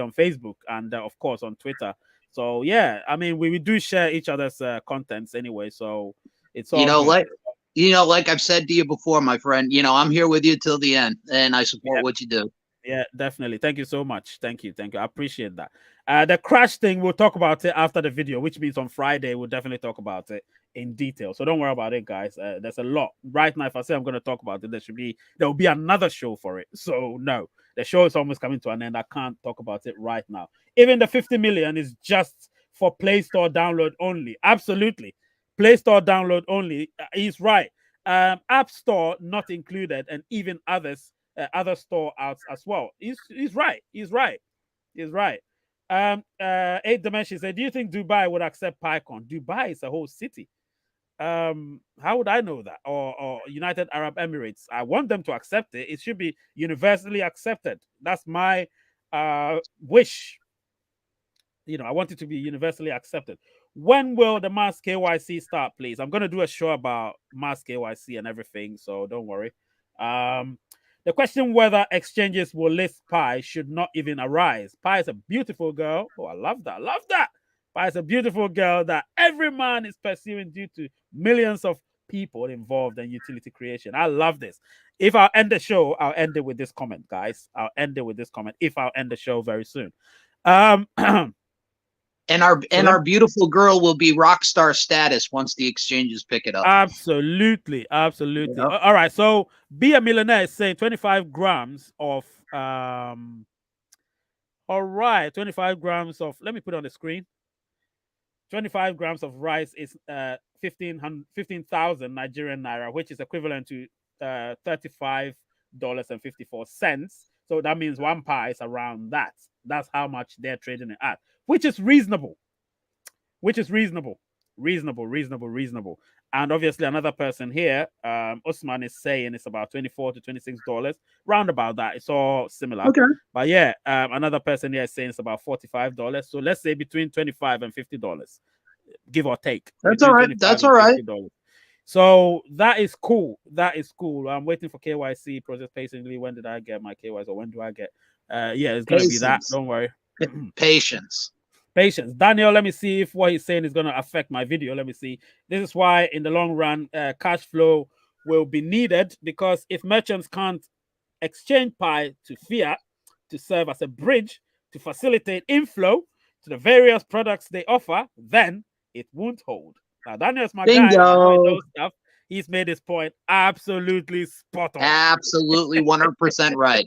S1: on Facebook and of course on Twitter. So yeah, I mean, we do share each other's contents anyway. So it's all
S3: like I've said to you before, my friend. I'm here with you till the end, and I support what you do.
S1: Yeah, definitely. Thank you so much. Thank you. I appreciate that. The crash thing, we'll talk about it after the video, which means on Friday we'll definitely talk about it in detail. So don't worry about it, guys. There's a lot right now. If I say I'm going to talk about it, there will be another show for it. So no, the show is almost coming to an end. I can't talk about it right now. Even the 50 million is just for Play Store download only. Absolutely, Play Store download only. He's right. App Store not included, and even other store outs as well. He's right. He's right. 8 Dimension said, do you think Dubai would accept PyCon? Dubai is a whole city. How would I know that? Or United Arab Emirates? I want them to accept it. It should be universally accepted. That's my wish. I want it to be universally accepted. When will the mass KYC start, please? I'm going to do a show about mass KYC and everything, so don't worry. The question whether exchanges will list Pi should not even arise. Pi is a beautiful girl. Oh, I love that. I love that. Pi is a beautiful girl that every man is pursuing due to millions of people involved in utility creation. I love this. If I'll end the show, I'll end it with this comment, guys. I'll end it with this comment if I'll end the show very soon.
S3: And our beautiful girl will be rock star status once the exchanges pick it up.
S1: Absolutely.
S3: Yep.
S1: All right. So Be a Millionaire is saying 25 grams of all right, 25 grams of, let me put it on the screen. 25 grams of rice is 15,000 Nigerian naira, which is equivalent to $35.54. So that means one pie is around that. That's how much they're trading it at, which is reasonable. Reasonable. And obviously, another person here, Usman, is saying it's about $24 to $26, round about that. It's all similar.
S3: Okay.
S1: But yeah, another person here is saying it's about $45. So let's say between $25 and $50, give or take.
S3: That's all right. That's all right.
S1: So that is cool. I'm waiting for KYC process patiently. When did I get my KYC, or when do I get? Yeah, it's gonna be that. Don't worry.
S3: Patience.
S1: Daniel, let me see if what he's saying is going to affect my video. Let me see. This is why in the long run, cash flow will be needed, because if merchants can't exchange Pi to fiat to serve as a bridge to facilitate inflow to the various products they offer, then it won't hold. Now, Daniel's my guy. I know he knows stuff. He's made his point absolutely spot on.
S3: Absolutely 100% right.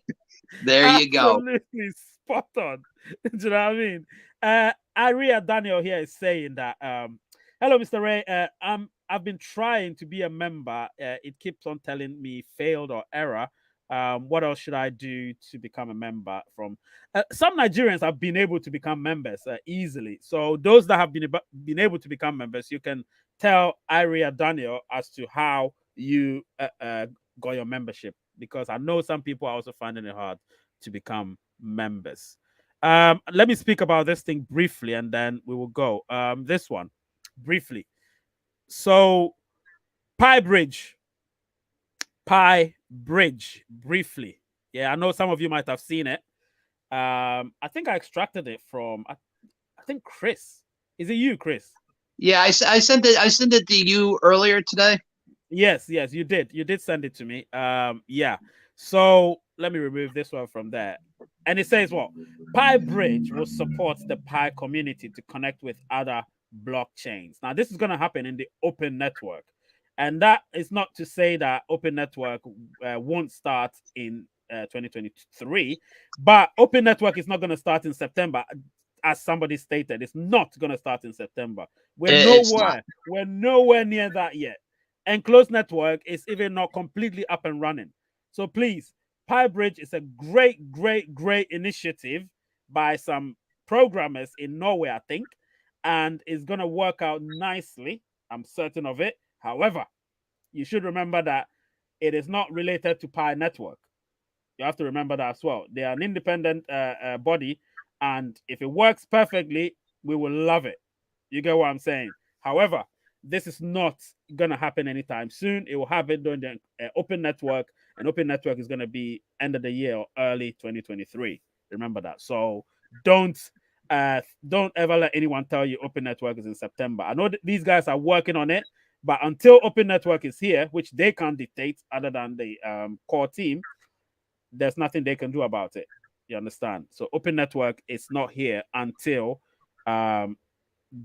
S3: There you go.
S1: Absolutely spot on. Do you know what I mean? Aria Daniel here is saying that hello, Mr. Ray. I've been trying to be a member. It keeps on telling me failed or error. What else should I do to become a member? From some Nigerians have been able to become members easily. So those that have been able to become members, you can tell Aria Daniel as to how you got your membership, because I know some people are also finding it hard to become members. Let me speak about this thing briefly, and then we will go. This one briefly. So Pi Bridge, briefly. Yeah, I know some of you might have seen it. I think I extracted it from, I think Chris. Is it you, Chris?
S3: Yeah, I sent it to you earlier today.
S1: Yes, you did. You did send it to me. Yeah. So let me remove this one from there. And it says what? Pi Bridge will support the Pi community to connect with other blockchains. Now, this is going to happen in the open network. And that is not to say that open network won't start in 2023, but open network is not going to start in September. As somebody stated, it's not going to start in September. We're nowhere near that yet. And closed network is even not completely up and running. So please, Pi Bridge is a great initiative by some programmers in Norway, I think, and it's going to work out nicely. I'm certain of it. However, you should remember that it is not related to Pi Network. You have to remember that as well. They are an independent body, and if it works perfectly, we will love it. You get what I'm saying? However, this is not going to happen anytime soon. It will happen during the open network, and open network is going to be end of the year or early 2023. Remember that. So don't ever let anyone tell you open network is in September. I know that these guys are working on it, but until open network is here, which they can't dictate other than the core team, there's nothing they can do about it. You understand? So open network is not here until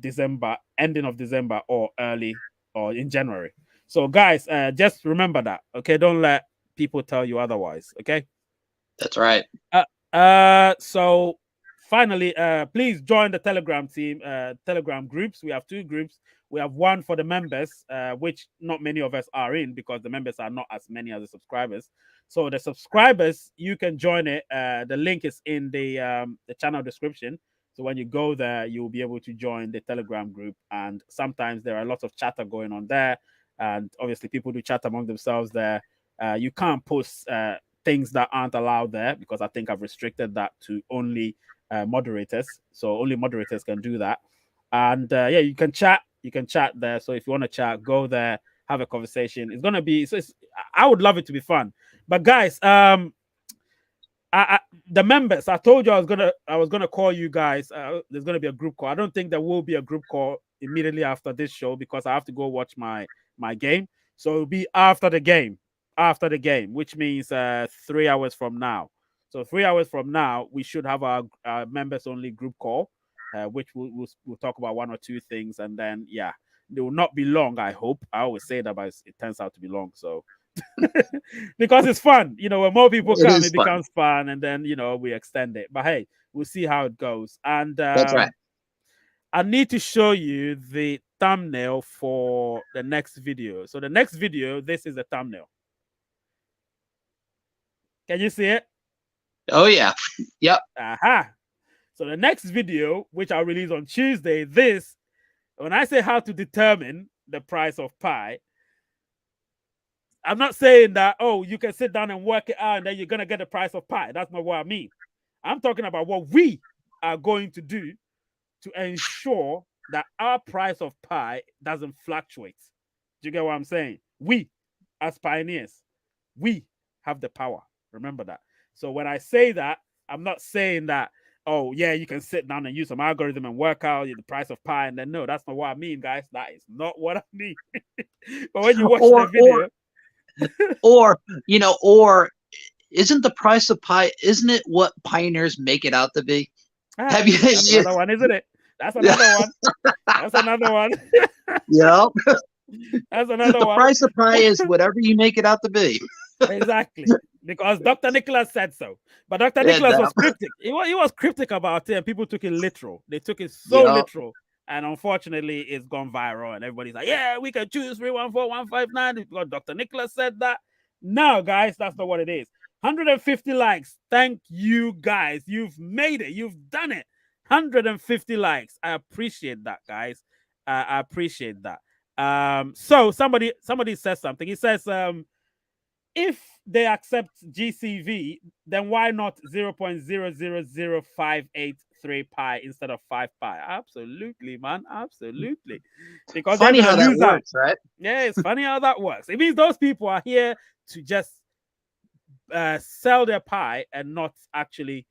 S1: December, ending of December, or early or in January. So guys, just remember that. Okay, don't let people tell you otherwise. Okay,
S3: that's right.
S1: So finally, please join the Telegram team, Telegram groups. We have two groups. We have one for the members, which not many of us are in, because the members are not as many as the subscribers. So the subscribers, you can join it. The link is in the channel description. So when you go there, you'll be able to join the Telegram group. And sometimes there are lots of chatter going on there. And obviously people do chat among themselves there. You can't post things that aren't allowed there, because I think I've restricted that to only moderators. So only moderators can do that. And yeah, you can chat. You can chat there. So if you want to chat, go there, have a conversation. It's gonna be. I would love it to be fun. But guys, the members, I told you I was gonna call you guys. There's gonna be a group call. I don't think there will be a group call immediately after this show because I have to go watch my game. So it'll be after the game, which means 3 hours from now. So 3 hours from now, we should have our members only group call, which we'll talk about one or two things, and then yeah, it will not be long. I hope. I always say that, but it turns out to be long. So. Because it's fun, when more people come, it becomes fun, and then we extend it. But hey, we'll see how it goes. And
S3: that's right.
S1: I need to show you the thumbnail for the next video. So the next video, this is the thumbnail. Can you see it?
S3: Oh yeah. Yep.
S1: Aha. So the next video, which I'll release on Tuesday, when I say how to determine the price of pi, I'm not saying that, you can sit down and work it out and then you're going to get the price of pi. That's not what I mean. I'm talking about what we are going to do to ensure that our price of pi doesn't fluctuate. Do you get what I'm saying? We, as pioneers, we have the power. Remember that. So when I say that, I'm not saying that, you can sit down and use some algorithm and work out the price of pi. And then, no, that's not what I mean, guys. That is not what I mean. But when you watch the video...
S3: or isn't the price of pi, isn't it what pioneers make it out to be?
S1: Have you? That's another one, isn't it? That's another one. That's another one.
S3: Yeah.
S1: That's another
S3: one. The price of pi is whatever you make it out to be.
S1: Exactly. Because Dr. Nicholas said so. But Dr. Nicholas was cryptic. He was cryptic about it, and people took it literal. They took it so literal. And unfortunately, it's gone viral, and everybody's like, yeah, we can choose 314159 because Dr. Nicholas said that. No, guys, that's not what it is. 150 likes. Thank you, guys. You've made it. You've done it. 150 likes. I appreciate that, guys. I appreciate that. So somebody says something. He says, if they accept GCV, then why not 0.000583 pi instead of 5 pi? Absolutely, man. Absolutely. Because
S3: funny how that works, right?
S1: Yeah, it's funny how that works. It means those people are here to just sell their pie and not actually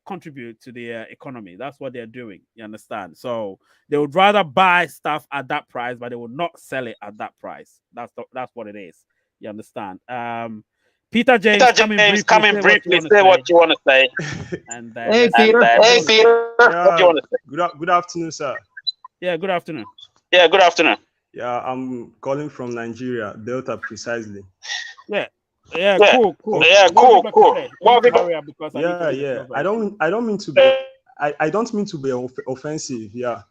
S1: contribute to the economy. That's what they're doing. You understand? So they would rather buy stuff at that price, but they will not sell it at that price. That's what it is. You understand? Peter James, come in briefly, say what you want to say. And then,
S3: hey, Peter.
S1: What do you want to say?
S4: Good afternoon, sir.
S1: Yeah, good afternoon.
S4: Yeah, I'm calling from Nigeria, Delta precisely.
S1: Yeah, cool.
S4: Yeah, cool.
S1: Because
S4: I don't mean to be offensive. Yeah.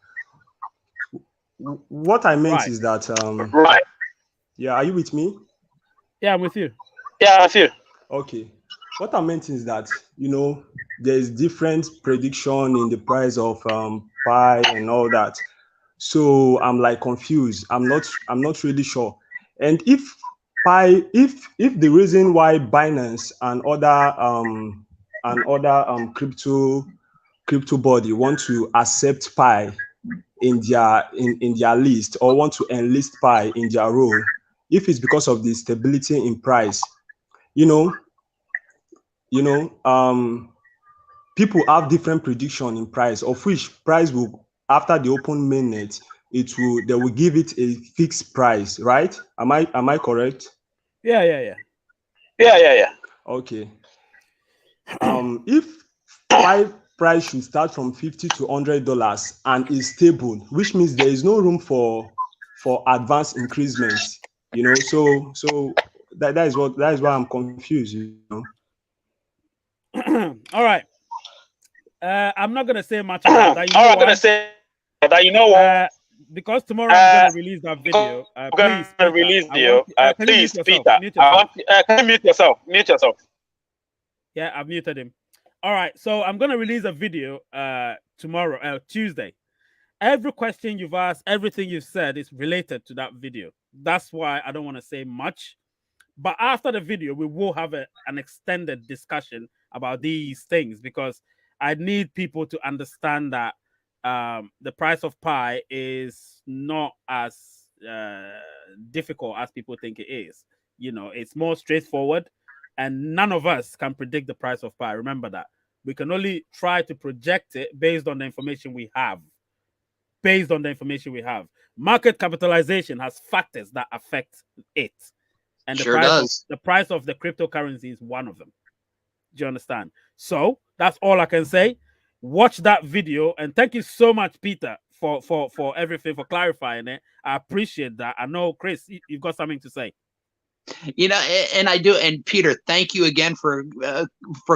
S4: What I meant is that
S2: Right.
S4: Yeah, are you with me?
S1: Yeah, I'm with you.
S4: Okay. What I meant is that there's different prediction in the price of pi and all that. So I'm like confused. I'm not really sure. And if the reason why Binance and other crypto body want to accept pi in their list or want to enlist pi in their role, if it's because of the stability in price, people have different prediction in price, of which price will, after the open mainnet, they will give it a fixed price, right? Am I correct?
S1: Yeah.
S4: Okay. If price should start from $50 to $100 and is stable, which means there is no room for advanced increasements, so that is why I'm confused,
S1: All right. I'm not gonna say much about that. Because tomorrow I'm gonna release that video. Please, Peter.
S2: Can you mute yourself? Mute yourself.
S1: Yeah, I've muted him. All right, so I'm gonna release a video tomorrow, Tuesday. Every question you've asked, everything you've said is related to that video. That's why I don't want to say much. But after the video, we will have an extended discussion about these things because I need people to understand that the price of pi is not as difficult as people think it is. It's more straightforward, and none of us can predict the price of pi. Remember that. We can only try to project it based on the information we have. Market capitalization has factors that affect it, and
S3: Sure does.
S1: the price of the cryptocurrency is one of them. Do you understand? So that's all I can say. Watch that video, and thank you so much, Peter, for everything, for clarifying it. I appreciate that. I know, Chris, you've got something to say.
S3: And I do. And Peter, thank you again for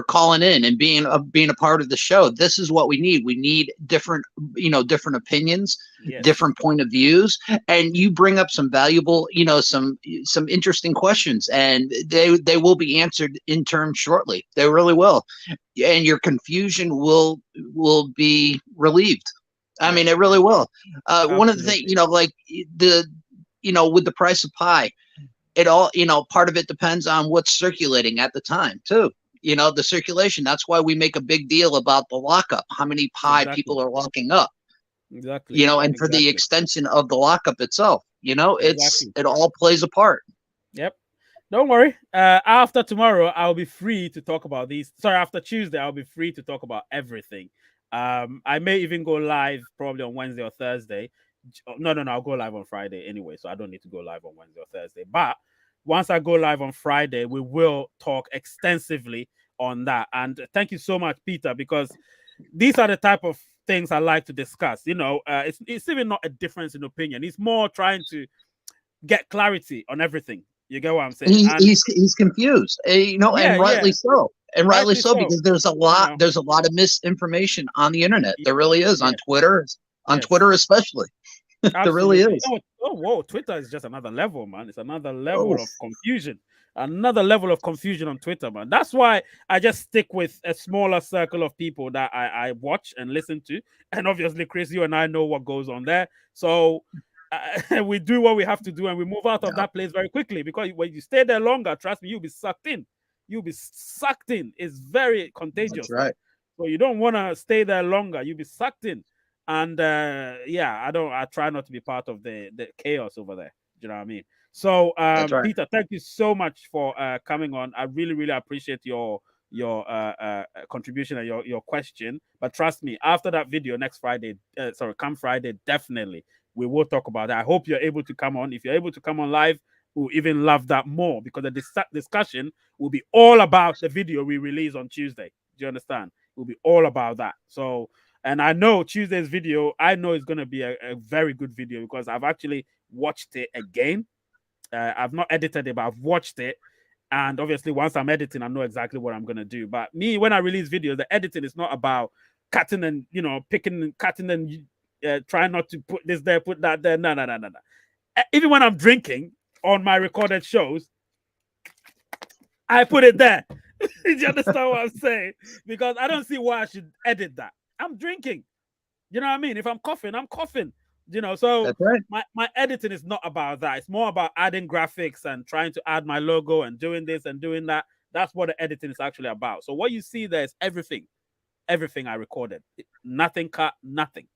S3: calling in and being a part of the show. This is what we need. We need different opinions,
S1: Yes.
S3: different point of views, and you bring up some valuable, some interesting questions, and they will be answered in turn shortly. They really will, and your confusion will be relieved. I mean, it really will. One of the things, like with the price of pi, it all, part of it depends on what's circulating at the time too. The circulation. That's why we make a big deal about the lockup, how many pi people are locking up.
S1: Exactly.
S3: And for the extension of the lockup itself, it all plays a part.
S1: Yep. Don't worry. After tomorrow, I'll be free to talk about these. Sorry, after Tuesday, I'll be free to talk about everything. I may even go live probably on Wednesday or Thursday. No, I'll go live on Friday anyway, so I don't need to go live on Wednesday or Thursday. But once I go live on Friday, we will talk extensively on that. And thank you so much, Peter, because these are the type of things I like to discuss. It's even not a difference in opinion. It's more trying to get clarity on everything. You get what I'm saying?
S3: He's confused, and rightly so. And rightly so, because there's a lot of misinformation on the internet. There really is, on Twitter, Twitter especially. There really is.
S1: Whoa, Twitter is just another level, man. It's another level of confusion. Another level of confusion on Twitter, man. That's why I just stick with a smaller circle of people that I watch and listen to. And obviously, Chris, you and I know what goes on there. So we do what we have to do, and we move out of that place very quickly, because when you stay there longer, trust me, you'll be sucked in. It's very contagious.
S3: That's right.
S1: So you don't want to stay there longer. You'll be sucked in. And I try not to be part of the chaos over there. Do you know what I mean? So
S3: Right.
S1: Peter, thank you so much for coming on. I really, really appreciate your contribution and your question. But trust me, after that video come Friday, definitely we will talk about that. I hope you're able to come on. If you're able to come on live, we'll even love that more, because the discussion will be all about the video we release on Tuesday. Do you understand? It will be all about that. So, and I know Tuesday's video, I know it's going to be a very good video, because I've actually watched it again. I've not edited it, but I've watched it. And obviously, once I'm editing, I know exactly what I'm going to do. But me, when I release videos, the editing is not about cutting and, picking and cutting and trying not to put this there, put that there. No. Even when I'm drinking on my recorded shows, I put it there. Do you understand what I'm saying? Because I don't see why I should edit that. I'm drinking. You know what I mean? If I'm coughing, I'm coughing. So
S3: That's right.
S1: my editing is not about that. It's more about adding graphics and trying to add my logo and doing this and doing that. That's what the editing is actually about. So what you see there is everything I recorded. Nothing cut, nothing.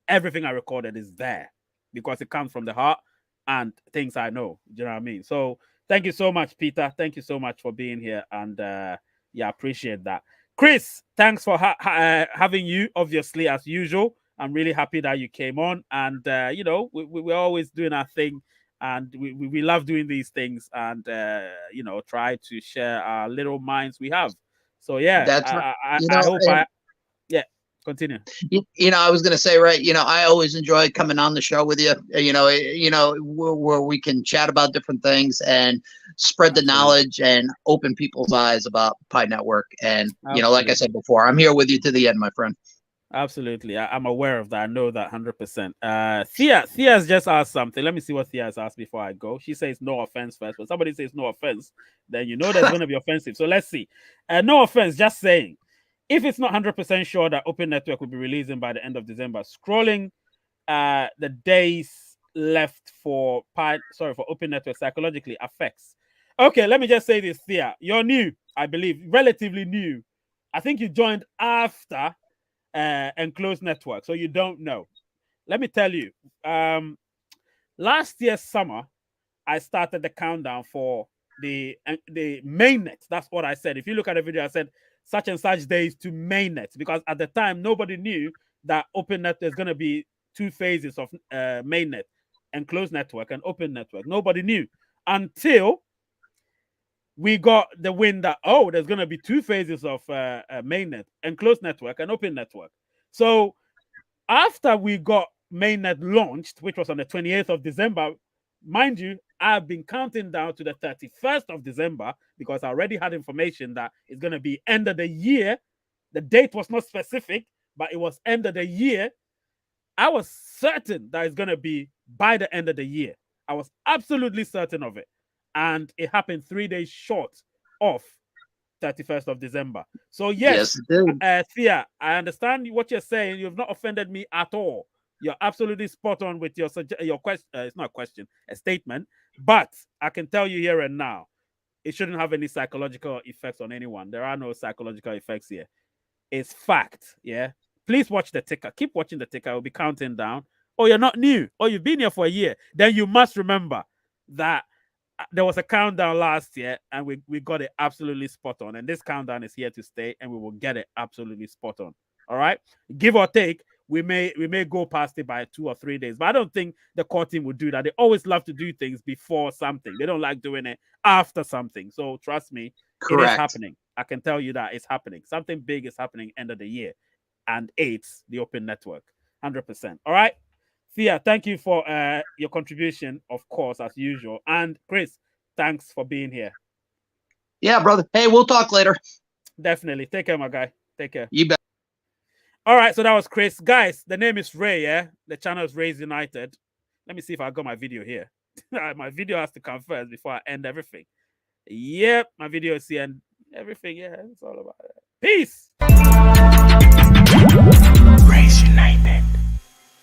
S1: Everything I recorded is there, because it comes from the heart and things I know. Do you know what I mean? So thank you so much, Peter. Thank you so much for being here. And appreciate that. Chris, thanks for having you, obviously, as usual. I'm really happy that you came on. And, we're always doing our thing. And we love doing these things, and, try to share our little minds we have. So, yeah,
S3: That's right.
S1: I hope continue.
S3: I was going to say, right, I always enjoy coming on the show with you, where we can chat about different things and spread the knowledge and open people's eyes about Pi Network. And, like I said before, I'm here with you to the end, my friend.
S1: Absolutely. I'm aware of that. I know that 100%. Thea has just asked something. Let me see what Thea has asked before I go. She says no offense first. When somebody says no offense, then there's going to be offensive. So let's see. No offense, just saying. If it's not 100% sure that Open Network will be releasing by the end of December, scrolling the days left for Open Network psychologically affects. Okay, let me just say this, Thea. You're new, I believe, relatively new. I think you joined after enclosed network. So you don't know. Let me tell you. Last year summer, I started the countdown for the mainnet. That's what I said. If you look at the video, I said such and such days to mainnet, because at the time nobody knew that OpenNet there's going to be 2 phases of mainnet, enclosed network and open network. Nobody knew until we got the wind that, oh, there's going to be 2 phases of mainnet, enclosed network and open network. So after we got mainnet launched, which was on the 28th of December, mind you, I've been counting down to the 31st of December because I already had information that it's going to be end of the year. The date was not specific, but it was end of the year. I was certain that it's going to be by the end of the year. I was absolutely certain of it. And it happened 3 days short of 31st of December. So yes, Thea, I understand what you're saying. You've not offended me at all. You're absolutely spot on with your question. It's not a question, a statement. But I can tell you here and now, it shouldn't have any psychological effects on anyone. There are no psychological effects here. It's fact. Yeah. Please watch the ticker. Keep watching the ticker. I'll be counting down. Oh, you're not new. Oh, you've been here for a year. Then you must remember that there was a countdown last year and we got it absolutely spot on. And this countdown is here to stay and we will get it absolutely spot on. All right. Give or take, we may go past it by 2 or 3 days, but I don't think the core team would do that. They always love to do things before something. They don't like doing it after something. So trust me, It is happening. I can tell you that it's happening. Something big is happening end of the year. And it's the open network. 100%. All right. Thea, thank you for your contribution, of course, as usual. And Chris, thanks for being here.
S3: Yeah, brother. Hey, we'll talk later.
S1: Definitely. Take care, my guy. Take care.
S3: You bet.
S1: All right, so that was Chris. Guys, the name is Ray, yeah? The channel is Ray's United. Let me see if I got my video here. My video has to come first before I end everything. Yep, my video is here and everything. Yeah, it's all about it. Peace.